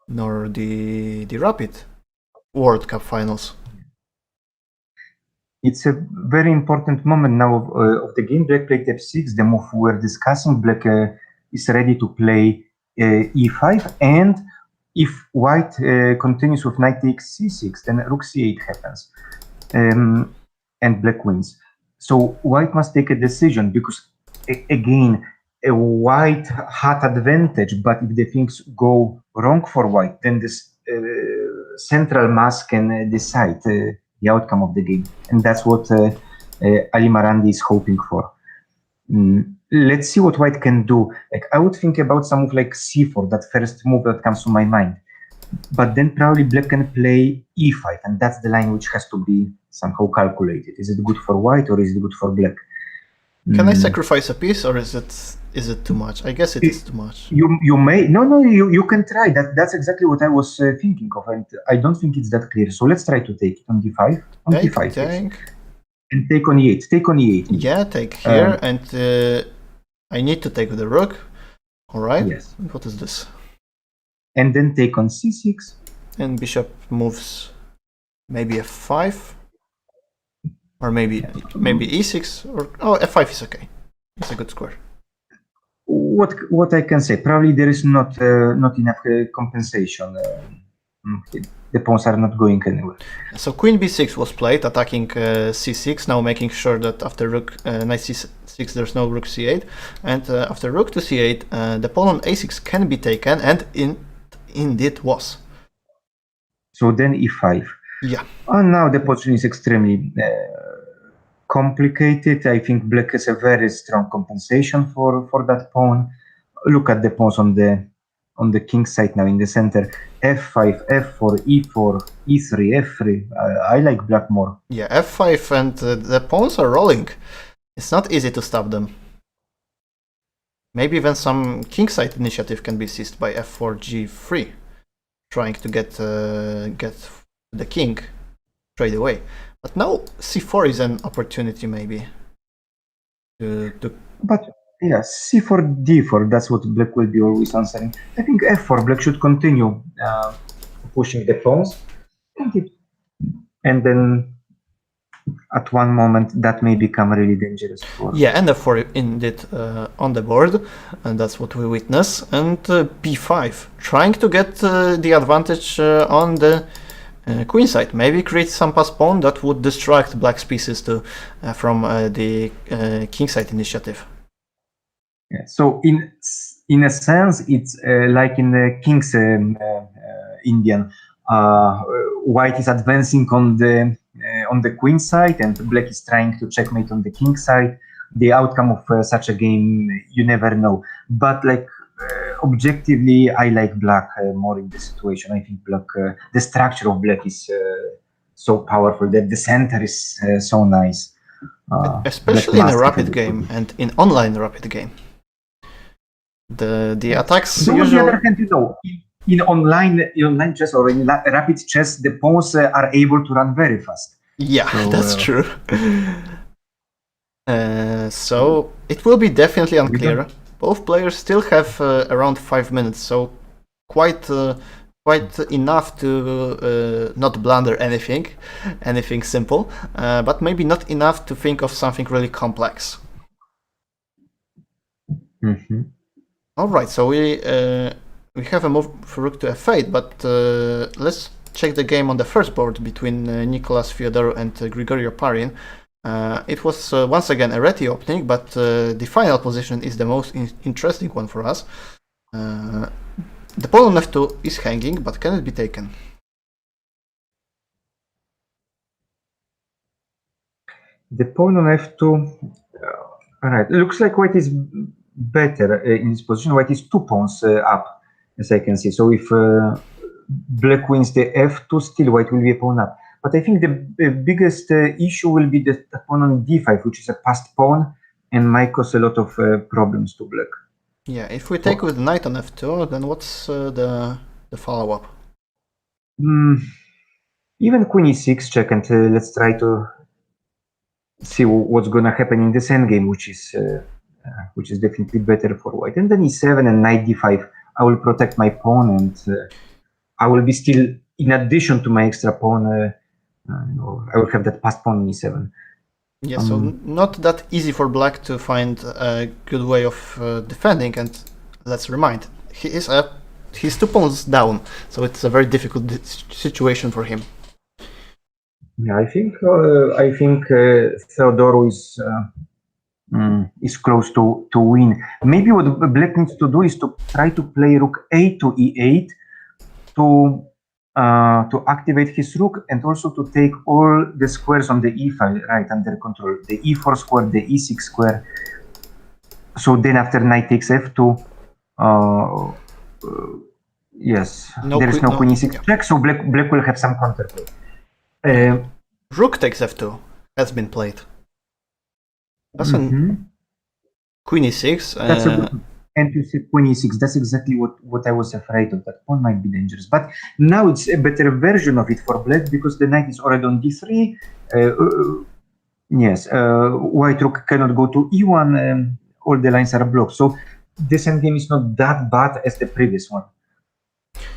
A: the Rapid World Cup finals.
B: It's a very important moment now of the game. Black played f6, the move we're discussing. Black is ready to play e5, and if white continues with knight takes c6, then rook c8 happens, and black wins. So white must take a decision, because again, a white had advantage, but if the things go wrong for white, then this central mass can decide the outcome of the game, and that's what Ali Marandi is hoping for. Let's see what white can do. Like, I would think about some move like c4, that first move that comes to my mind. But then probably black can play e5, and that's the line which has to be somehow calculated. Is it good for white or is it good for black?
A: Can I sacrifice a piece, or is it too much? I guess it is too much.
B: You may you can try that. That's exactly what I was thinking of, and I don't think it's that clear. So let's try to take it on d5. On
A: Take,
B: d5,
A: take.
B: and take on e8. Take on e8.
A: Yeah, take here, and I need to take the rook. All right.
B: Yes.
A: What is this?
B: And then take on c6.
A: And bishop moves maybe f5, or maybe e6, or f5 is okay. It's a good square.
B: What I can say, probably there is not enough compensation. The pawns are not going anywhere.
A: So queen b6 was played, attacking c6, now making sure that after rook knight c6 there's no rook c8, and after rook to c8 the pawn on a6 can be taken, and indeed was.
B: So then e5.
A: Yeah.
B: And now the position is extremely complicated. I think black has a very strong compensation for that pawn. Look at the pawns on the king side now in the center. f5, f4, e4, e3, f3. I like black more.
A: Yeah, f5, and the pawns are rolling. It's not easy to stop them. Maybe even some king side initiative can be seized by f4, g3, trying to get the king straight away. But now c4 is an opportunity, maybe.
B: But yeah, c4, d4, that's what black will be always answering. I think f4, black should continue pushing the pawns. And then at one moment that may become really dangerous for...
A: Yeah, and f4 indeed on the board, and that's what we witness. And b5, trying to get the advantage on the queen side, maybe create some pass pawn that would distract black's pieces from the king side initiative.
B: Yeah, so in a sense, it's like in the king's Indian. White is advancing on the queen side, and black is trying to checkmate on the king side. The outcome of such a game, you never know. But like objectively, I like black more in this situation. I think black, the structure of black is so powerful that the center is so nice.
A: Especially in a rapid game and in online rapid game. The attacks
B: so usually... On the other hand, you know, in online chess or in rapid chess, the pawns are able to run very fast.
A: Yeah, so, that's true. So it will be definitely unclear. Both players still have around 5 minutes, so quite enough to not blunder anything simple, but maybe not enough to think of something really complex.
B: Mm-hmm.
A: All right, so we have a move for rook to f8, but let's check the game on the first board between Nicolas Theodore and Grigory Oparin. It was once again a reti opening, but the final position is the most interesting one for us. The pawn on f2 is hanging, but can it be taken?
B: The pawn on f2. All right, looks like white is better in this position. White is 2 pawns up, as I can see. So if black wins the f2, still white will be a pawn up. But I think the biggest issue will be the pawn on d5, which is a passed pawn and might cause a lot of problems to black.
A: Yeah, if we take with knight on f2, then what's the follow-up?
B: Even queen e6 check, and let's try to see what's going to happen in this endgame, which is definitely better for white. And then e7 and knight d5. I will protect my pawn, and I will be still, in addition to my extra pawn, I will have that passed pawn in e7.
A: Yeah, so not that easy for black to find a good way of defending, and let's remind, he's 2 pawns down, so it's a very difficult situation for him.
B: Yeah, I think Theodore is is close to win. Maybe what black needs to do is to try to play rook a to e8 to activate his rook and also to take all the squares on the e file right under control. The e4 square, the e6 square. So then after knight takes f2, yes, there is no queen e6 check, so black will have some counterplay.
A: Rook takes f2 has been played. That's queen e6.
B: That's a good. And you see queen e6. That's exactly what I was afraid of. That pawn might be dangerous. But now it's a better version of it for black because the knight is already on d3. Yes, white rook cannot go to e1. All the lines are blocked. So this endgame is not that bad as the previous one.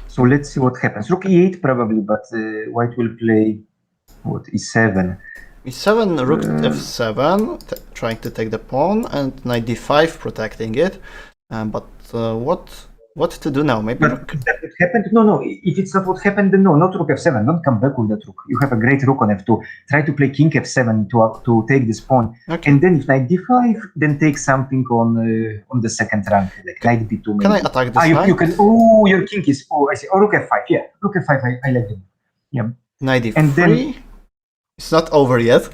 B: So let's see what happens. Rook e8 probably, but white will play what, e7.
A: e7, rook f7, trying to take the pawn, and knight d5, protecting it. But what to do now? Maybe
B: rook... that would happen? No. If it's not what happened, then no, not rook f7. Don't come back with that rook. You have a great rook on f2. Try to play king f7 to take this pawn. Okay. And then if knight d5, then take something on the second rank, like knight b2. Maybe.
A: Can I attack this knight?
B: You can. Oh, your king is. Oh, I see. Oh, rook f5. Yeah, rook f5. I like it. Yeah.
A: Knight d3. And then it's not over yet.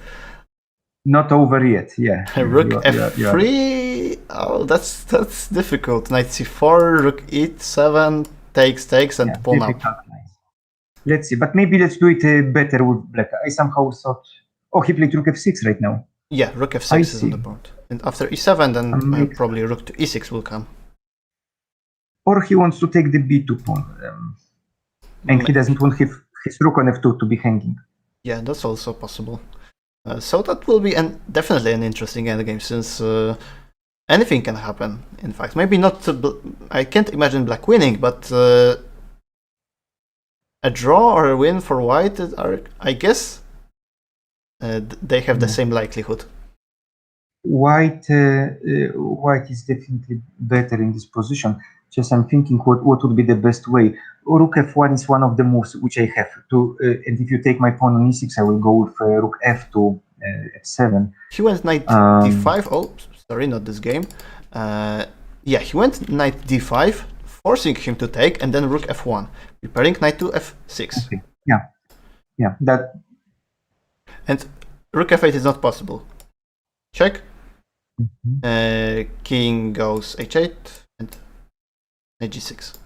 B: Not over yet, yeah.
A: Rook f3. Oh, that's difficult. Knight c4, rook e7, takes, and pawn up.
B: Let's see, but maybe let's do it better with black. I somehow thought. Oh, he played rook f6 right now.
A: Yeah, rook f6 is on the board. And after e7, then probably rook to e6 will come.
B: Or he wants to take the b2 pawn. And he doesn't want his rook on f2 to be hanging.
A: Yeah, that's also possible. So that will be definitely an interesting endgame, since anything can happen. In fact, maybe not. I can't imagine black winning, but a draw or a win for white are, I guess, they have the same likelihood.
B: White is definitely better in this position. Just I'm thinking what would be the best way. Rook f1 is one of the moves which I have to, and if you take my pawn on e6, I will go with rook f2, f7.
A: He went knight d5. Oh, sorry, not this game. Yeah, he went knight d5, forcing him to take, and then rook f1, preparing knight to f6.
B: Okay. Yeah, that.
A: And rook f8 is not possible. Check. King goes h8 and knight g6.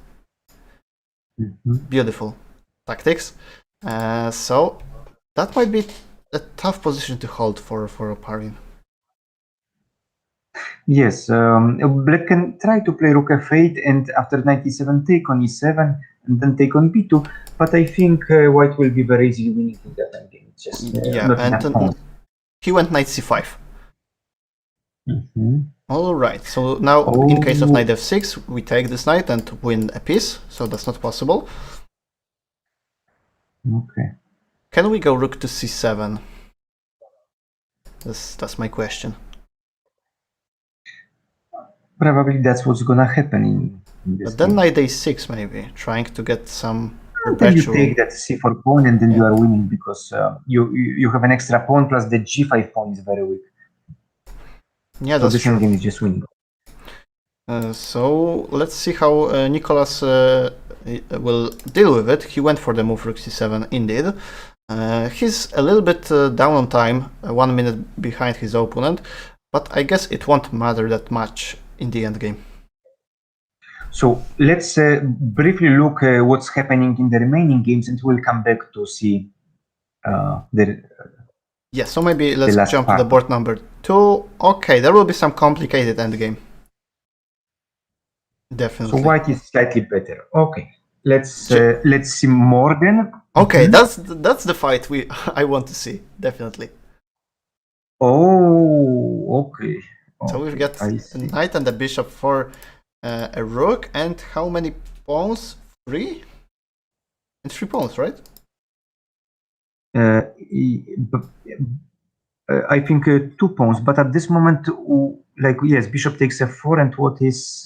A: Beautiful tactics. So that might be a tough position to hold for Oparin.
B: Yes, black can try to play rook f8 and after knight e7 take on e7 and then take on b2, but I think white will be very easily winning in that endgame. Just
A: and he went knight c5. All right, so now in case of knight f6, we take this knight and win a piece, so that's not possible.
B: Okay.
A: Can we go rook to c7? That's my question.
B: Probably that's what's gonna happen in this
A: But then game. Knight a6 maybe, trying to get some
B: perpetual... Then you take that c4 pawn and then you are winning because you have an extra pawn plus the g5 pawn is very weak.
A: Yeah,
B: so
A: that's
B: this
A: true.
B: Game is just winning.
A: So let's see how Nicolas will deal with it. He went for the move rook c7 indeed. He's a little bit down on time, 1 minute behind his opponent, but I guess it won't matter that much in the end game.
B: So let's briefly look what's happening in the remaining games, and we'll come back to see
A: yeah, so maybe let's jump to the board number 2. Okay, there will be some complicated endgame. Definitely.
B: So white is slightly better. Okay, let's see Morgan.
A: Okay, that's the fight I want to see, definitely.
B: Oh, okay.
A: So we've got a knight and a bishop for a rook, and how many pawns? 3? And 3 pawns, right?
B: I think 2 pawns, but at this moment, like, yes, bishop takes f4, and what is...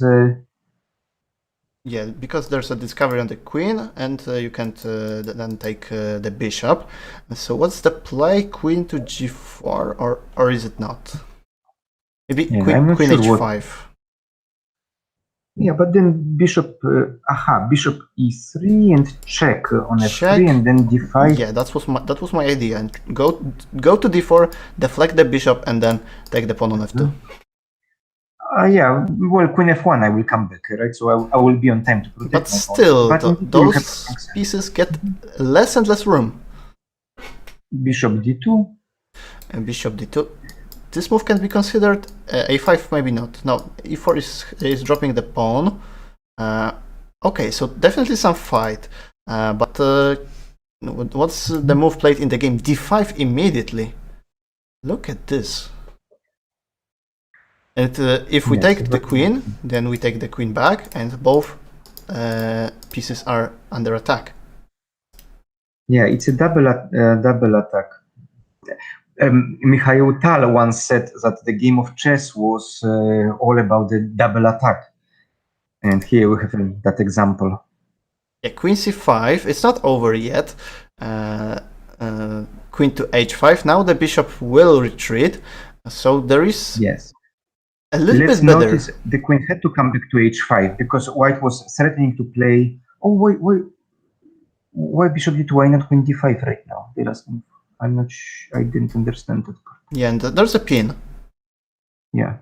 A: Yeah, because there's a discovery on the queen, and you can't then take the bishop. So what's the play? Queen to g4, or is it not? Maybe
B: Yeah,
A: queen,
B: I'm not
A: queen
B: sure
A: h5.
B: Yeah, but then bishop, bishop e3 and check on
A: Check.
B: f3 and then d5.
A: Yeah, that was my idea. And go to d4, deflect the bishop, and then take the pawn on f2.
B: Yeah, well, queen f1, I will come back, right? So I will be on time to protect
A: But
B: my pawn.
A: still,
B: But
A: those pieces get less and less room.
B: Bishop d2.
A: And bishop d2. This move can be considered. A5 maybe not. No, e4 is dropping the pawn. Okay, so definitely some fight. But what's the move played in the game? d5 immediately. Look at this. And if we take the queen, then we take the queen back, and both pieces are under attack.
B: Yeah, it's a double attack. Mikhail Tal once said that the game of chess was all about the double attack. And here we have that example.
A: Yeah, queen c5, it's not over yet. Queen to h5, now the bishop will retreat. So there is a little bit better.
B: Notice the queen had to come back to h5 because white was threatening to play. Oh, why bishop d2? Why not queen d5 right now? The last move. I'm not sure. I didn't understand that part.
A: Yeah, and there's a pin.
B: Yeah.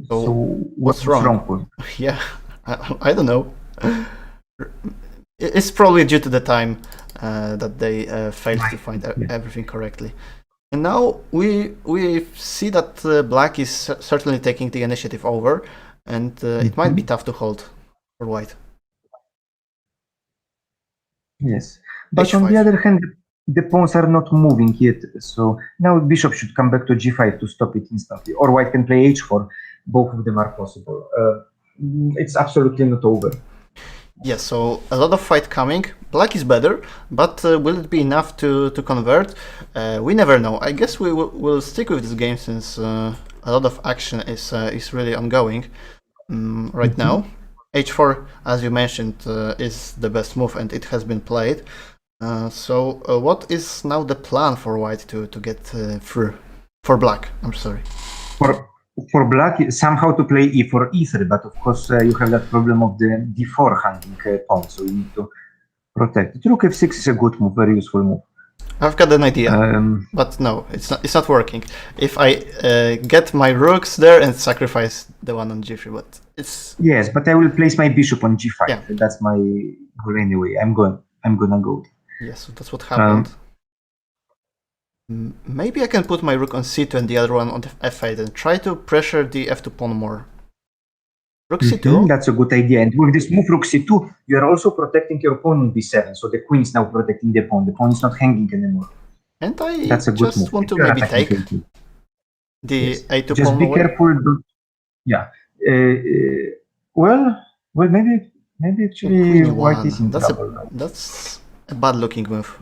A: So
B: what's wrong with it?
A: Yeah, I don't know. It's probably due to the time that they failed to find everything correctly. And now we see that black is certainly taking the initiative over, and it might be tough to hold for white.
B: Yes, but on the other hand, the pawns are not moving yet, so now bishop should come back to g5 to stop it instantly, or white can play h4. Both of them are possible. It's absolutely not over.
A: Yeah, so a lot of fight coming. Black is better, but will it be enough to convert? We never know. I guess we will stick with this game since a lot of action is really ongoing right now. H4, as you mentioned, is the best move, and it has been played. So what is now the plan for white to get through? For black, I'm sorry.
B: For black, somehow to play e4, e3, but of course you have that problem of the d4 hanging pawn, so you need to protect it. Rook f6 is a good move, very useful move.
A: I've got an idea, but no, it's not working. If I get my rooks there and sacrifice the one on g3, but it's...
B: Yes, but I will place my bishop on g5. Yeah. That's my goal anyway. I'm gonna go.
A: Yes, so that's what happened. Maybe I can put my rook on c2 and the other one on f8 and try to pressure the f2 pawn more. Rook c2?
B: That's a good idea. And with this move rook c2, you are also protecting your pawn on b7. So the queen is now protecting the pawn. The pawn is not hanging anymore.
A: And I just want to maybe take the a2 pawn.
B: Just be careful. Yeah. Well, maybe actually white is in trouble.
A: That's a bad looking move.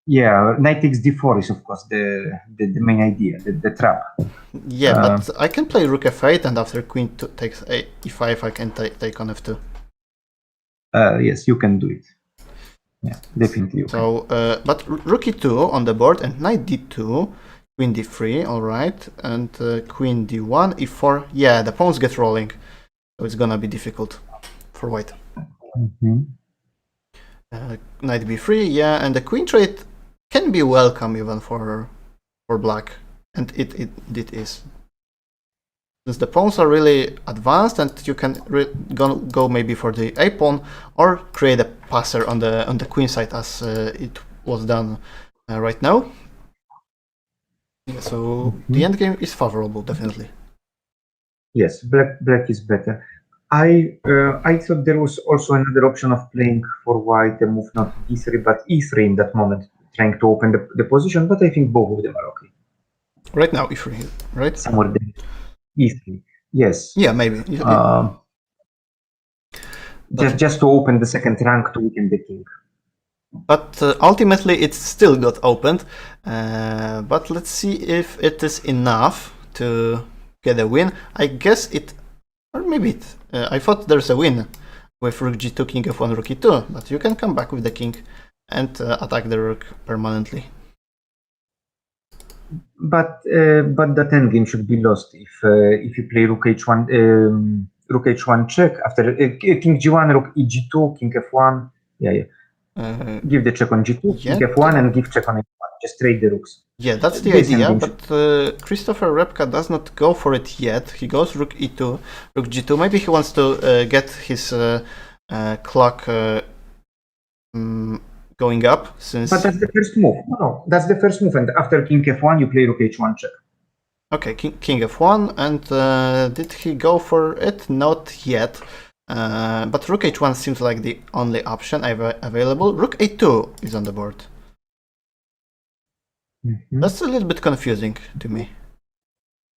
B: Yeah, knight takes d4 is of course the main idea, the trap.
A: Yeah, but I can play rook f8, and after queen takes e5, I can take on f2.
B: Yes, you can do it. Yeah, definitely.
A: So, but rook e2 on the board, and knight d2, queen d3, all right, and queen d1, e4. Yeah, the pawns get rolling, so it's gonna be difficult for white. Knight b3, yeah, and the queen trade can be welcome even for black, and it is. Since the pawns are really advanced, and you can go maybe for the a pawn or create a passer on the queen side as it was done right now. Yeah, so the endgame is favorable, definitely.
B: Yes, black is better. I thought there was also another option of playing for white a move not d3 but e3 in that moment, trying to open the position, but I think both of them are okay.
A: Right now e3, right?
B: Somewhere there. e3, yes.
A: Yeah, maybe.
B: Just to open the second rank to weaken the king.
A: But ultimately it still got opened, but let's see if it is enough to get a win. I guess it, or maybe it, I thought there's a win with rook g2, king f1, rook e2, but you can come back with the king and attack the rook permanently.
B: But that endgame should be lost if you play rook h1, rook h1 check after king g1, rook e g2, king f1. Yeah. Give the check on g2,
A: yeah,
B: king f1, and give check on h1. Just trade the rooks.
A: Yeah, that's the
B: This
A: idea,
B: endgame
A: but Christopher Repka does not go for it yet. He goes rook e2, rook g2. Maybe he wants to get his clock going up, since...
B: But that's the first move. No, that's the first move. And after king f1, you play rook h1 check.
A: Okay, king f1, and did he go for it? Not yet. But rook h1 seems like the only option available. Rook a2 is on the board. That's a little bit confusing to me.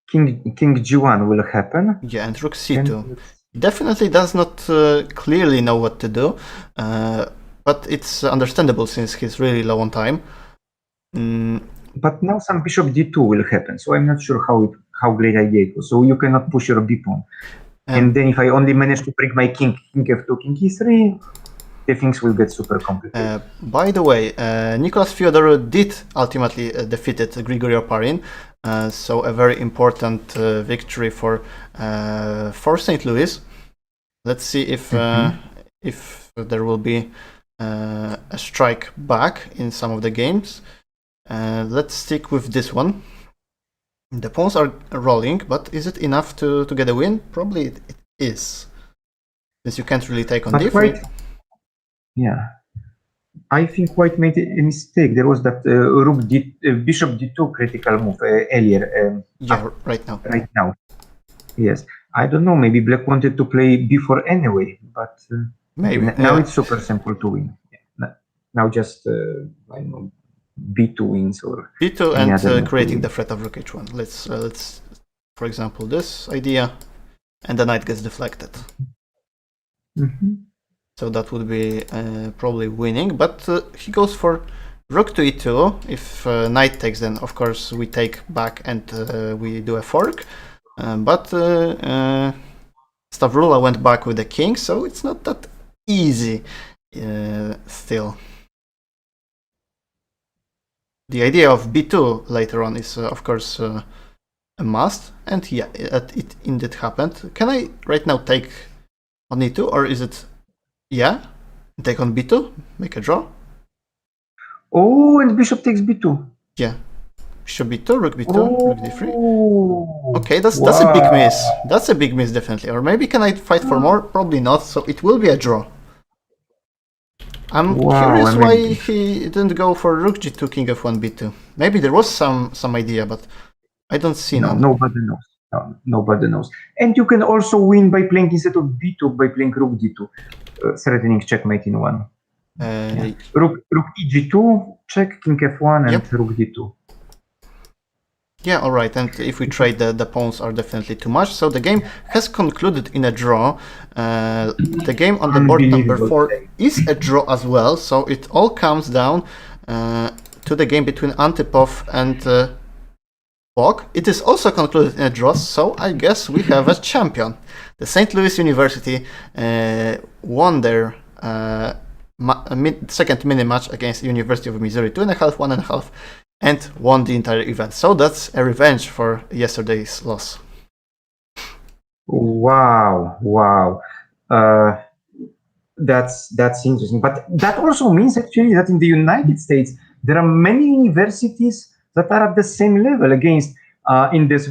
B: King g1 will happen.
A: Yeah, and rook c2. Definitely does not clearly know what to do, but it's understandable since he's really low on time.
B: But now some bishop d2 will happen, so I'm not sure how great idea it was. So you cannot push your b pawn. And then if I only manage to bring my king f2, king e3, the things will get super complicated.
A: By the way, Nicolas Theodore did ultimately defeated Grigory Oparin, so a very important victory for St. Louis. Let's see if there will be a strike back in some of the games. Let's stick with this one. The pawns are rolling, but is it enough to get a win? Probably it is, since you can't really take on d3.
B: Yeah, I think White made a mistake. There was that bishop d2 critical move earlier.
A: Yeah, right now.
B: Right now, yes. I don't know. Maybe Black wanted to play b4 anyway, but
A: maybe
B: now it's super simple to win. Yeah. Now just I don't know, b2 wins or
A: b2 and creating the threat of rook h1. Let's for example this idea, and the knight gets deflected. So that would be probably winning, but he goes for rook to e2. If knight takes, then of course we take back and we do a fork. But Stavrula went back with the king, so it's not that easy still. The idea of b2 later on is of course a must, and yeah, it indeed happened. Can I right now take on e2, or is it... Yeah, take on b2, make a draw.
B: Oh, and bishop takes b2.
A: Yeah, bishop b2, rook b2, rook d3. Okay, that's a big miss. That's a big miss, definitely. Or maybe can I fight for more? Probably not. So it will be a draw. I'm curious why he didn't go for rook g2, king f1, b2. Maybe there was some idea, but I don't see none.
B: Nobody knows. No, nobody knows. And you can also win by playing, instead of b2, by playing rook d2. Threatening checkmate in one. Rook e2, check, king f1, and rook d2.
A: Yeah, alright, and if we trade, the pawns are definitely too much. So the game has concluded in a draw. The game on the board number 4 is a draw as well, so it all comes down to the game between Antipov and Bach. It is also concluded in a draw, so I guess we have a champion. The St. Louis University won their second mini-match against University of Missouri 2.5, 1.5, and won the entire event. So that's a revenge for yesterday's loss.
B: Wow. That's interesting. But that also means actually that in the United States, there are many universities that are at the same level against in this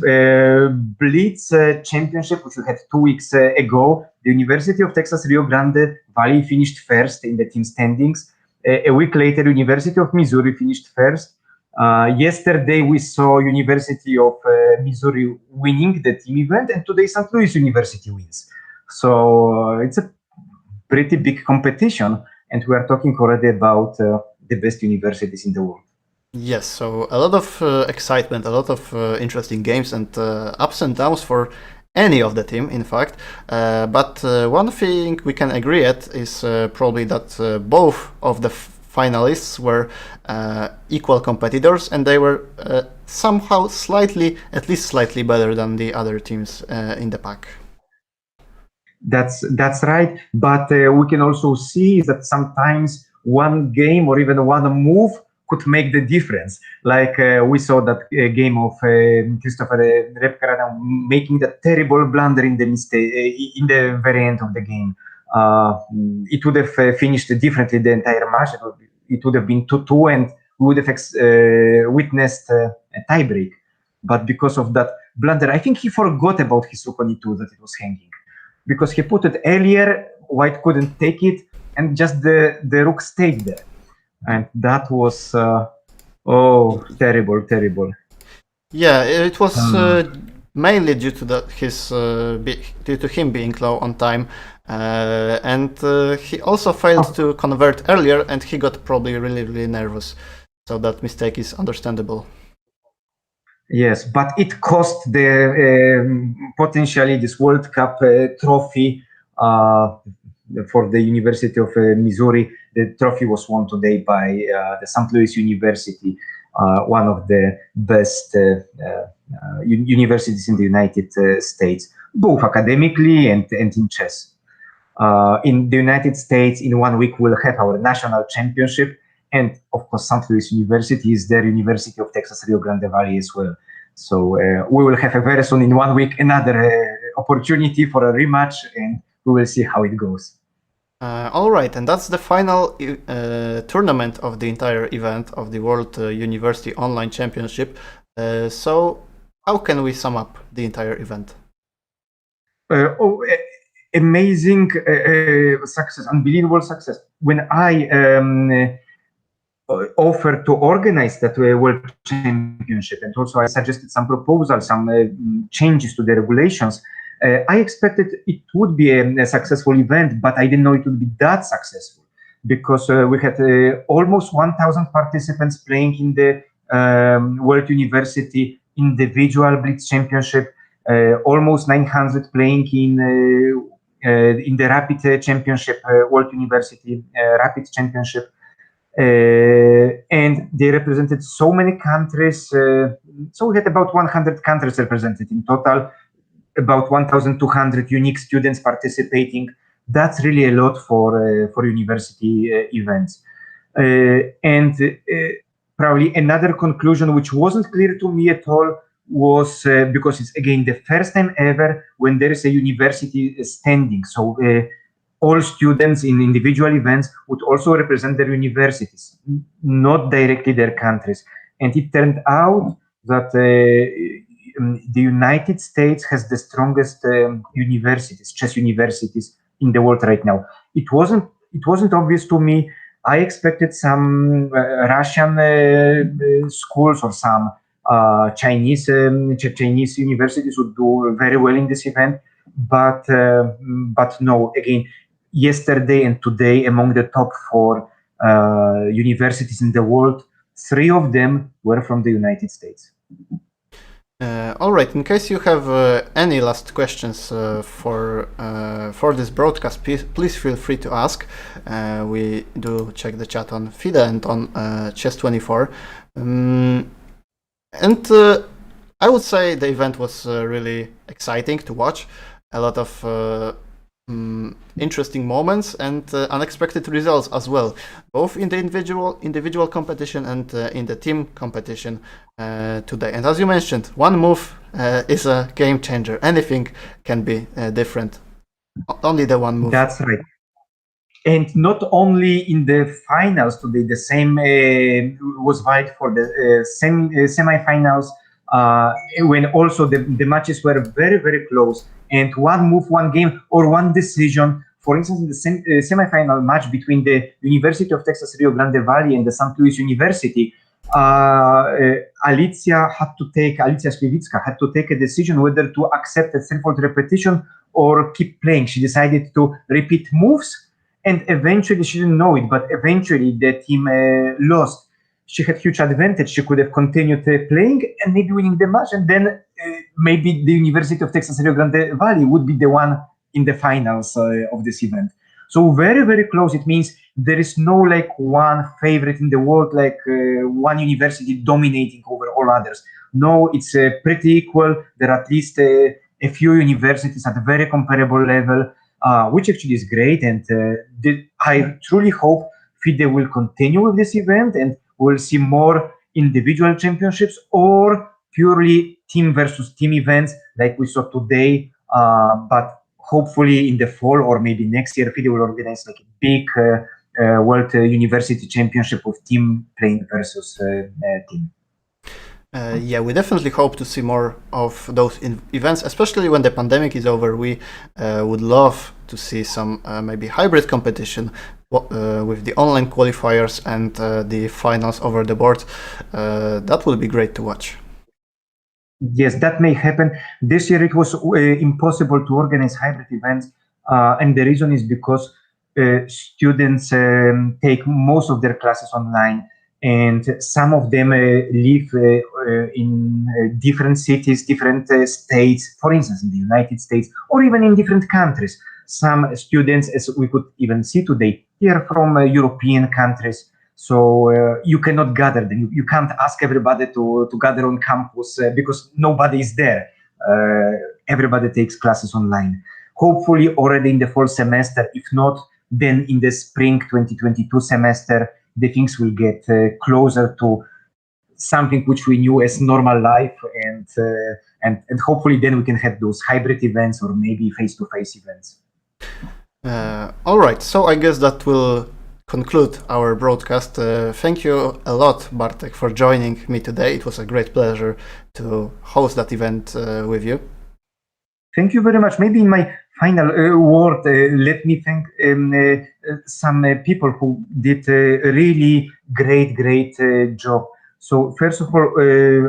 B: Blitz championship, which we had 2 weeks ago. The University of Texas Rio Grande Valley finished first in the team standings. A week later, University of Missouri finished first. Yesterday, we saw University of Missouri winning the team event, and today St. Louis University wins. So it's a pretty big competition, and we are talking already about the best universities in the world.
A: Yes, so a lot of excitement, a lot of interesting games, and ups and downs for any of the team, in fact. But one thing we can agree at is probably that both of the finalists were equal competitors, and they were somehow at least slightly better than the other teams in the pack.
B: That's right, but we can also see that sometimes one game or even one move could make the difference. Like we saw that game of Christopher Repkarada making that terrible blunder in the mistake in the very end of the game. It would have finished differently the entire match. It would have been 2-2, and we would have witnessed a tiebreak. But because of that blunder, I think he forgot about his rook on e2 that it was hanging, because he put it earlier, White couldn't take it, and just the rook stayed there, and that was terrible.
A: Yeah, it was mainly due to due to him being low on time, and he also failed to convert earlier, and he got probably really nervous. So that mistake is understandable.
B: Yes, but it cost the potentially this World Cup trophy for the University of Missouri. The trophy was won today by the St. Louis University, one of the best universities in the United States, both academically and in chess. In the United States, in 1 week, we'll have our national championship. And of course, St. Louis University is their University of Texas Rio Grande Valley as well. So we will have very soon in 1 week another opportunity for a rematch, and we will see how it goes.
A: All right, and that's the final tournament of the entire event of the World University Online Championship. So how can we sum up the entire event?
B: Amazing success, unbelievable success. When I offered to organize that World Championship, and also I suggested some proposals, some changes to the regulations, I expected it would be a successful event, but I didn't know it would be that successful, because we had almost 1,000 participants playing in the World University individual Blitz Championship, almost 900 playing in the Rapid Championship, World University Rapid Championship. And they represented so many countries. So we had about 100 countries represented in total, about 1,200 unique students participating. That's really a lot for university events. And probably another conclusion, which wasn't clear to me at all, was because it's again the first time ever when there is a university standing. So all students in individual events would also represent their universities, not directly their countries. And it turned out that the United States has the strongest universities, chess universities in the world right now. It wasn't obvious to me. I expected some Russian schools or some Chinese universities would do very well in this event, but no. Again, yesterday and today, among the top 4 universities in the world, 3 of them were from the United States.
A: All right. In case you have any last questions for this broadcast, please feel free to ask. We do check the chat on FIDE and on Chess24. And I would say the event was really exciting to watch. A lot of interesting moments and unexpected results as well, both in the individual competition and in the team competition today. And as you mentioned, one move is a game changer. Anything can be different. Only the one move.
B: That's right. And not only in the finals today, the same was valid for the semi-finals, when also the matches were very, very close. And one move, one game, or one decision. For instance, in the semi-final match between the University of Texas Rio Grande Valley and the St. Louis University, Alicja Śliwicka had to take a decision whether to accept a threefold repetition or keep playing. She decided to repeat moves, and eventually, she didn't know it, but eventually the team lost. She had huge advantage. She could have continued playing and maybe winning the match, and then maybe the University of Texas Rio Grande Valley would be the one in the finals of this event. So very, very close. It means there is no like one favorite in the world, like one university dominating over all others. No, it's pretty equal. There are at least a few universities at a very comparable level, which actually is great. And I truly hope FIDE will continue with this event, and we'll see more individual championships or purely team versus team events like we saw today. But hopefully in the fall or maybe next year, FIDE will organize like a big World University Championship of team playing versus team.
A: Yeah, we definitely hope to see more of those events, especially when the pandemic is over. We would love to see some maybe hybrid competition with the online qualifiers and the finals over the board. That will be great to watch.
B: Yes, that may happen. This year it was impossible to organize hybrid events, and the reason is because students take most of their classes online, and some of them live in different cities, different states, for instance, in the United States, or even in different countries. Some students, as we could even see today, they are from European countries. So you cannot gather them. You can't ask everybody to gather on campus because nobody is there. Everybody takes classes online. Hopefully already in the fall semester, if not, then in the spring 2022 semester, the things will get closer to something which we knew as normal life, and hopefully then we can have those hybrid events or maybe face-to-face events.
A: All right, so I guess that will conclude our broadcast. Thank you a lot, Bartek, for joining me today. It was a great pleasure to host that event with you.
B: Thank you very much. Maybe in my final word, let me thank some people who did a really great job. So first of all,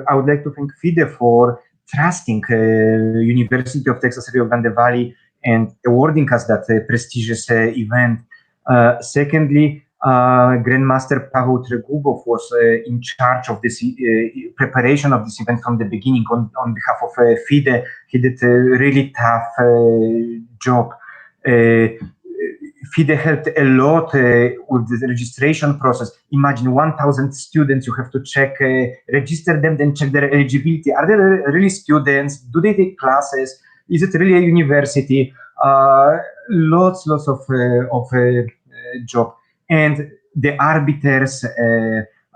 B: I would like to thank FIDE for trusting University of Texas Rio Grande Valley and awarding us that prestigious event. Secondly, Grandmaster Pavel Tregubov was in charge of this preparation of this event from the beginning on behalf of FIDE. He did a really tough job. FIDE helped a lot with the registration process. Imagine 1,000 students, you have to check, register them, then check their eligibility. Are they really students? Do they take classes? Is it really a university? Lots of job. And the arbiters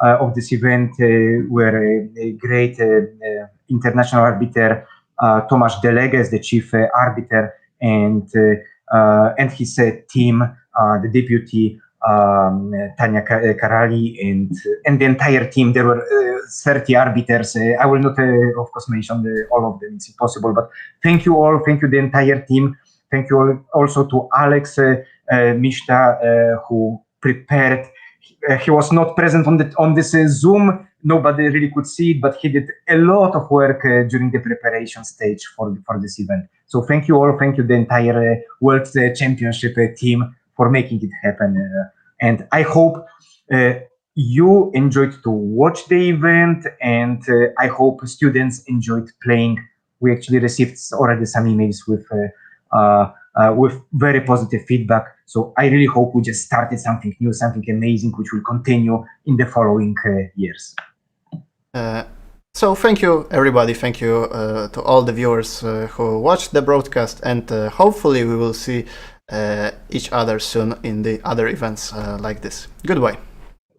B: of this event were a great international arbiter, Tomasz Delega as the chief arbiter, and his team, the deputy Tanya Karali, and the entire team. There were 30 arbiters. I will not, of course, mention all of them. It's impossible. But thank you all. Thank you, the entire team. Thank you all, also to Alex Mishta, who prepared. He was not present on this Zoom. Nobody really could see it, but he did a lot of work during the preparation stage for this event. So thank you all. Thank you, the entire World Championship team, for making it happen. And I hope you enjoyed to watch the event, and I hope students enjoyed playing. We actually received already some emails with very positive feedback. So I really hope we just started something new, something amazing, which will continue in the following years.
A: So thank you, everybody. Thank you to all the viewers who watched the broadcast, and hopefully we will see each other soon in the other events like this. Goodbye.